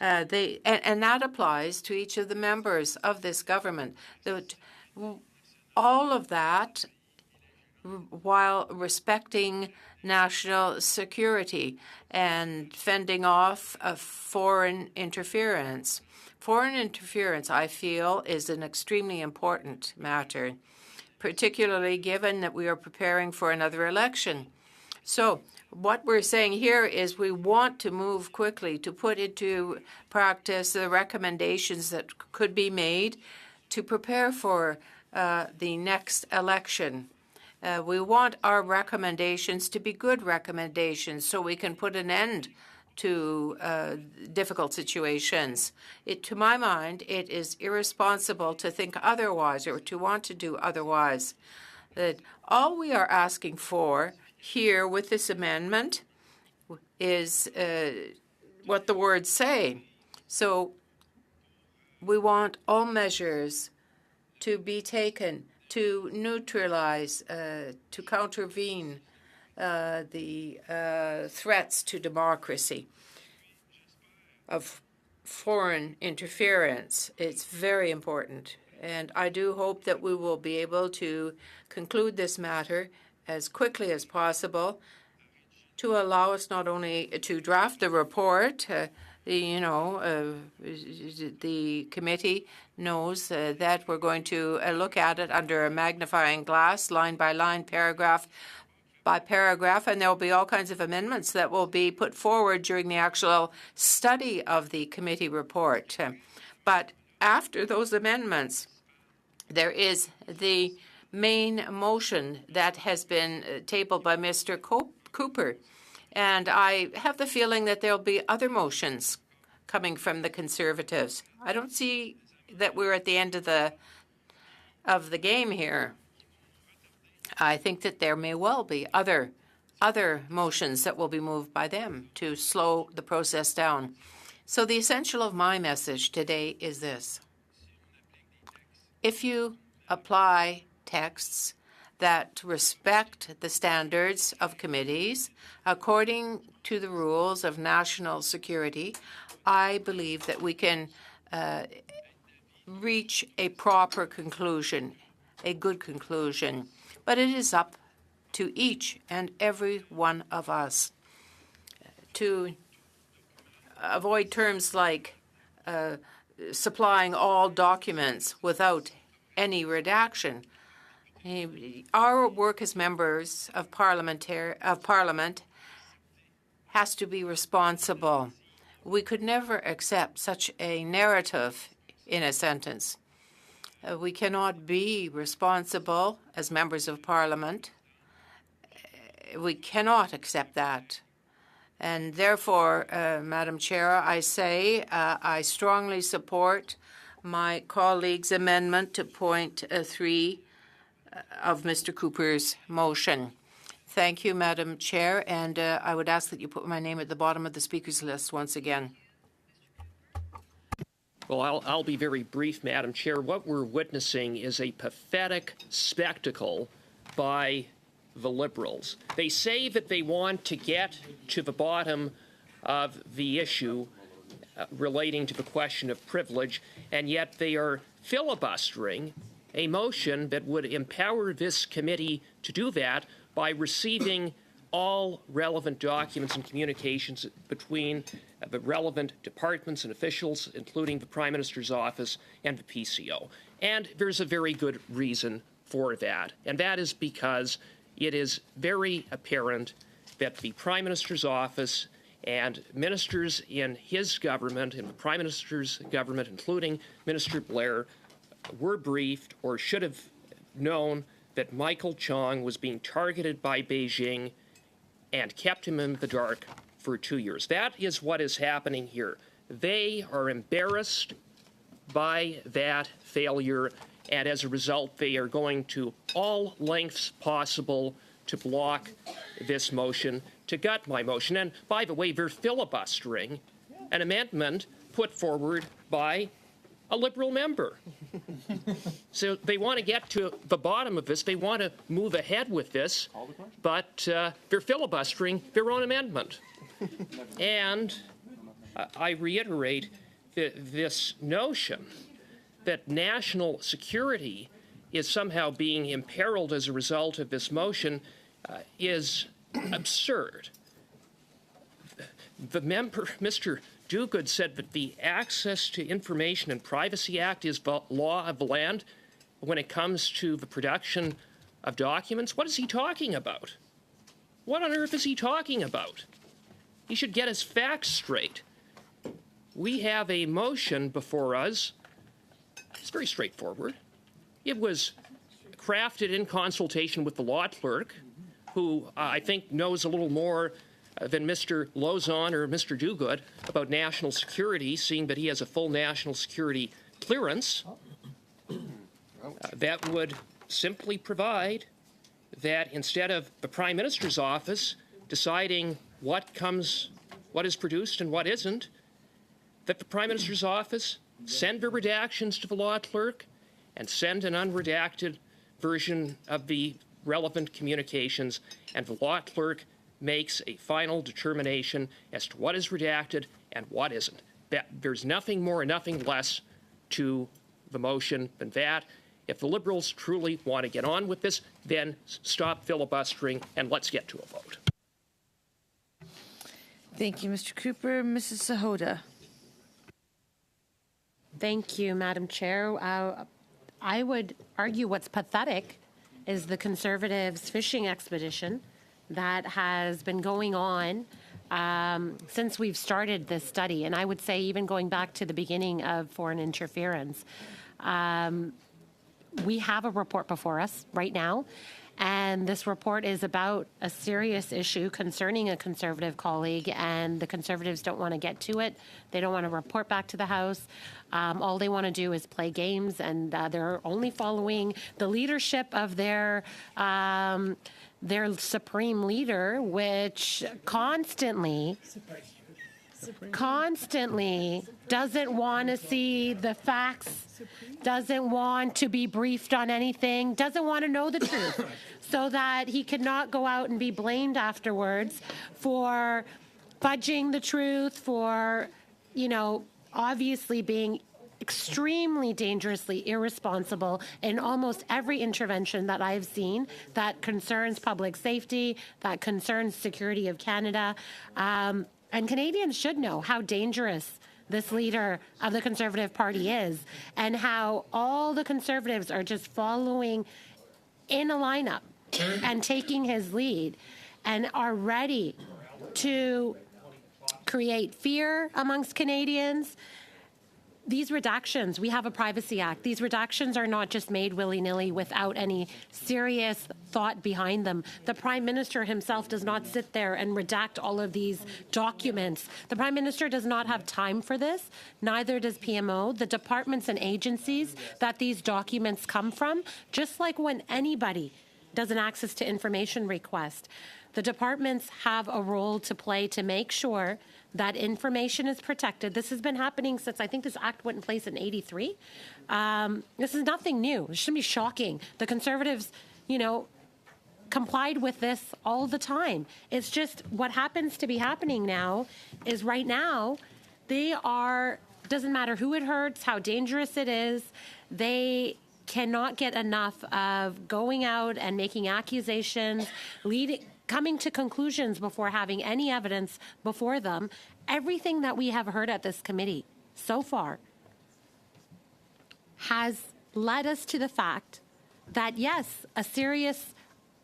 And that applies to each of the members of this government. all of that while respecting national security and fending off foreign interference. Foreign interference, I feel, is an extremely important matter, particularly given that we are preparing for another election. So what we're saying here is we want to move quickly to put into practice the recommendations that could be made to prepare for the next election. We want our recommendations to be good recommendations so we can put an end to difficult situations. To my mind, it is irresponsible to think otherwise or to want to do otherwise. That all we are asking for here with this amendment is what the words say. So we want all measures to be taken to neutralize, to countervene the threats to democracy of foreign interference. It's very important. And I do hope that we will be able to conclude this matter as quickly as possible to allow us not only to draft the report, the committee knows that we're going to look at it under a magnifying glass, line by line, paragraph by paragraph, and there will be all kinds of amendments that will be put forward during the actual study of the committee report. But after those amendments, there is the main motion that has been tabled by Mr. Cooper. And I have the feeling that there will be other motions coming from the Conservatives. I don't see that we're at the end of the game here. I think that there may well be other motions that will be moved by them to slow the process down. So the essential of my message today is this. If you apply texts that respect the standards of committees according to the rules of national security, I believe that we can reach a proper conclusion, a good conclusion. But it is up to each and every one of us to avoid terms like supplying all documents without any redaction. Our work as members of Parliament has to be responsible. We could never accept such a narrative in a sentence. We cannot be responsible as members of Parliament. We cannot accept that. And therefore, Madam Chair, I say I strongly support my colleague's amendment to point 3 of Mr. Cooper's motion. Thank you, Madam Chair, and I would ask that you put my name at the bottom of the speakers list once again. Well, I'll be very brief, Madam Chair. What we're witnessing is a pathetic spectacle by the Liberals. They say that they want to get to the bottom of the issue relating to the question of privilege, and yet they are filibustering a motion that would empower this committee to do that by receiving all relevant documents and communications between the relevant departments and officials, including the Prime Minister's office and the PCO. And there's a very good reason for that, and that is because it is very apparent that the Prime Minister's office and ministers in his government, in the Prime Minister's government, including Minister Blair, were briefed or should have known that Michael Chong was being targeted by Beijing and kept him in the dark for 2 years. That is what is happening here. They are embarrassed by that failure, and as a result, they are going to all lengths possible to block this motion, to gut my motion. And by the way, they're filibustering an amendment put forward by a Liberal member. So they want to get to the bottom of this. They want to move ahead with this, but they're filibustering their own amendment. And I reiterate this notion that national security is somehow being imperiled as a result of this motion is absurd. The member, Mr. Duguid, said that the Access to Information and Privacy Act is the law of the land when it comes to the production of documents. What is he talking about? What on earth is he talking about? He should get his facts straight. We have a motion before us. It's very straightforward. It was crafted in consultation with the law clerk, who I think knows a little more than Mr. Lauzon or Mr. Duguid about national security, seeing that he has a full national security clearance. That would simply provide that instead of the Prime Minister's office deciding what is produced and what isn't, that the Prime Minister's office send the redactions to the law clerk and send an unredacted version of the relevant communications, and the law clerk makes a final determination as to what is redacted and what isn't. There's nothing more and nothing less to the motion than that. If the Liberals truly want to get on with this, then stop filibustering and let's get to a vote. Thank you, Mr. Cooper. Mrs. Sahota. Thank you, Madam Chair. I would argue what's pathetic is the Conservatives' fishing expedition that has been going on since we've started this study, and I would say even going back to the beginning of foreign interference. We have a report before us right now, and this report is about a serious issue concerning a Conservative colleague, and the Conservatives don't want to get to it. They don't want to report back to the House. All they want to do is play games, and they're only following the leadership of their supreme leader, which constantly doesn't want to see the facts, doesn't want to be briefed on anything, doesn't want to know the truth, so that he cannot go out and be blamed afterwards for fudging the truth, for, obviously being extremely dangerously irresponsible in almost every intervention that I've seen that concerns public safety, that concerns security of Canada. And Canadians should know how dangerous this leader of the Conservative Party is, and how all the Conservatives are just following in a lineup and taking his lead and are ready to create fear amongst Canadians. These redactions, we have a Privacy Act. These redactions are not just made willy-nilly without any serious thought behind them. The Prime Minister himself does not sit there and redact all of these documents. The Prime Minister does not have time for this. Neither does PMO. The departments and agencies that these documents come from, just like when anybody does an access to information request, the departments have a role to play to make sure that information is protected. This has been happening since I think this act went in place in '83. This is nothing new. It shouldn't be shocking. The Conservatives, complied with this all the time. It's just what happens to be happening now is right now doesn't matter who it hurts, how dangerous it is, they cannot get enough of going out and making accusations, coming to conclusions before having any evidence before them. Everything that we have heard at this committee so far has led us to the fact that, yes, a serious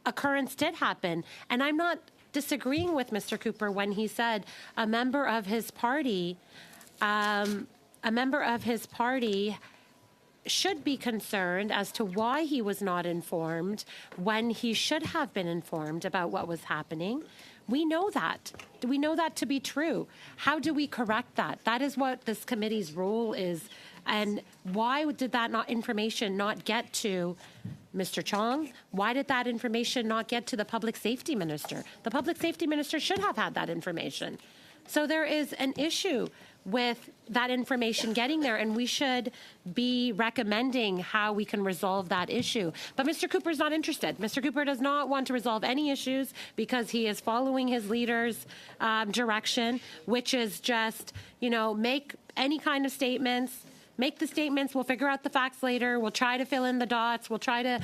occurrence did happen. And I'm not disagreeing with Mr. Cooper when he said a member of his party should be concerned as to why he was not informed when he should have been informed about what was happening. We know that. We know that to be true. How do we correct that? That is what this committee's role is. And why did that information not get to Mr. Chong? Why did that information not get to the Public Safety Minister? The Public Safety Minister should have had that information. So there is an issue with that information getting there, and we should be recommending how we can resolve that issue. But Mr. Cooper is not interested. Mr. Cooper does not want to resolve any issues because he is following his leader's direction, which is just, make any kind of statements, make the statements. We'll figure out the facts later. We'll try to fill in the dots. We'll try to,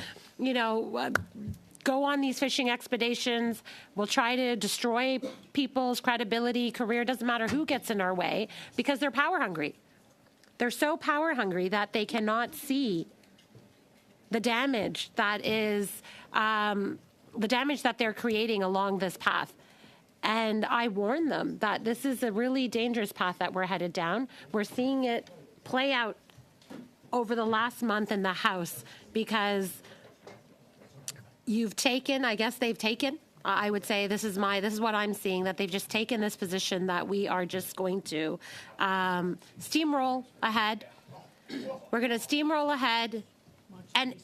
go on these fishing expeditions. We'll try to destroy people's credibility, career. Doesn't matter who gets in our way because they're power hungry. They're so power hungry that they cannot see the damage that is the damage that they're creating along this path. And I warn them that this is a really dangerous path that we're headed down. We're seeing it play out over the last month in the House because they've taken, I would say this is what I'm seeing, that they've just taken this position that we are just going to steamroll ahead. We're going to steamroll ahead. And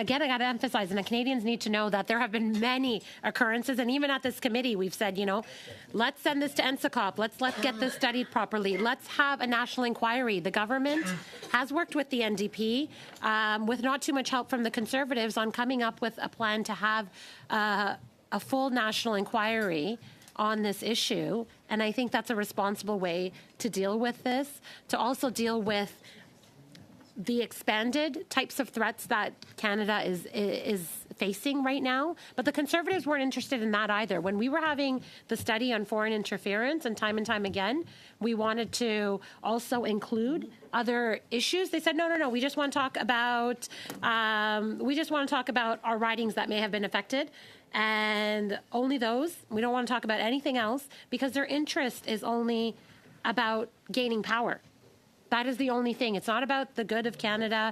again, I got to emphasize, and the Canadians need to know that there have been many occurrences, and even at this committee, we've said, let's send this to NSICOP. Let's get this studied properly. Let's have a national inquiry. The government has worked with the NDP, with not too much help from the Conservatives, on coming up with a plan to have a full national inquiry on this issue, and I think that's a responsible way to deal with this, to also deal with the expanded types of threats that Canada is facing right now. But the Conservatives weren't interested in that either. When we were having the study on foreign interference, and time again, we wanted to also include other issues. They said, no, we just want to talk about our ridings that may have been affected, and only those. We don't want to talk about anything else because their interest is only about gaining power. That is the only thing. It's not about the good of Canada,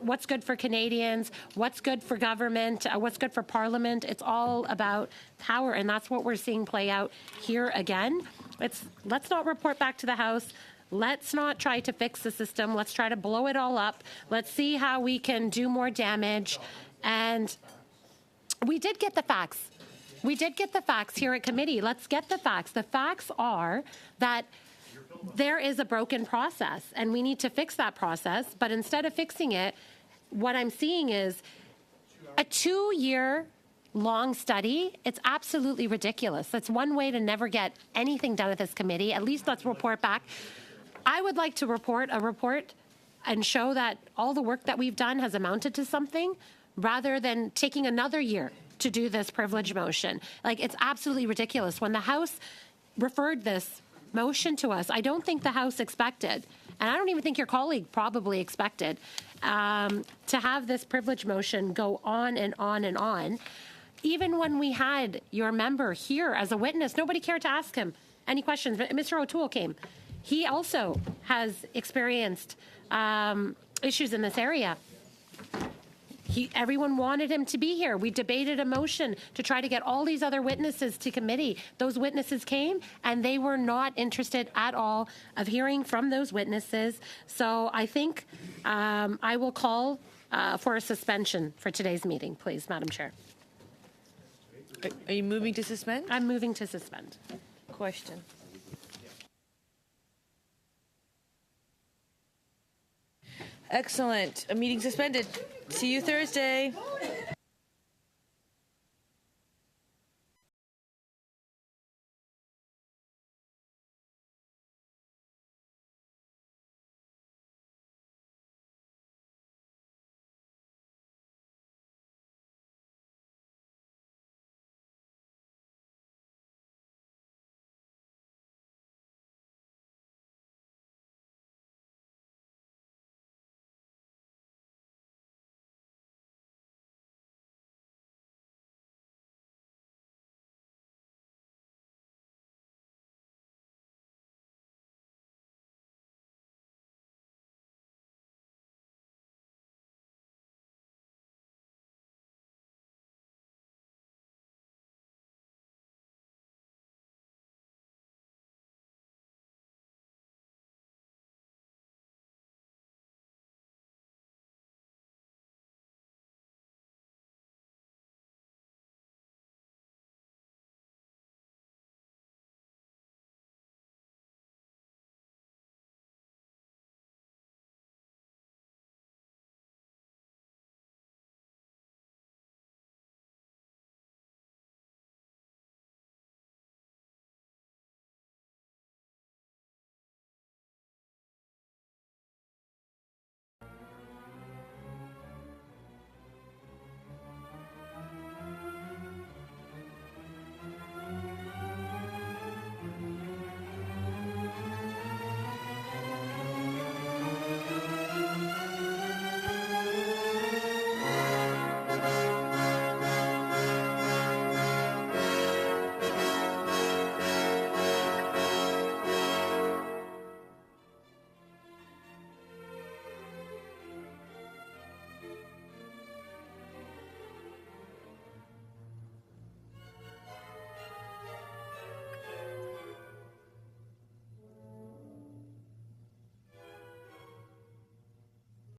what's good for Canadians, what's good for government, what's good for Parliament. It's all about power, and that's what we're seeing play out here again. Let's not report back to the House. Let's not try to fix the system. Let's try to blow it all up. Let's see how we can do more damage. And we did get the facts. We did get the facts here at committee. Let's get the facts. The facts are that there is a broken process, and we need to fix that process. But instead of fixing it, what I'm seeing is a 2-year long study. It's absolutely ridiculous. That's one way to never get anything done at this committee. At least let's report back. I would like to report and show that all the work that we've done has amounted to something, rather than taking another year to do this privilege motion. It's absolutely ridiculous. When the House referred this motion to us, I don't think the House expected, and I don't even think your colleague probably expected, to have this privilege motion go on and on and on. Even when we had your member here as a witness, nobody cared to ask him any questions. Mr. O'Toole came. He also has experienced issues in this area. Everyone wanted him to be here. We debated a motion to try to get all these other witnesses to committee. Those witnesses came, and they were not interested at all of hearing from those witnesses. So I think I will call for a suspension for today's meeting, please, Madam Chair. Are you moving to suspend? I'm moving to suspend. Question. Excellent. A meeting suspended. See you Thursday.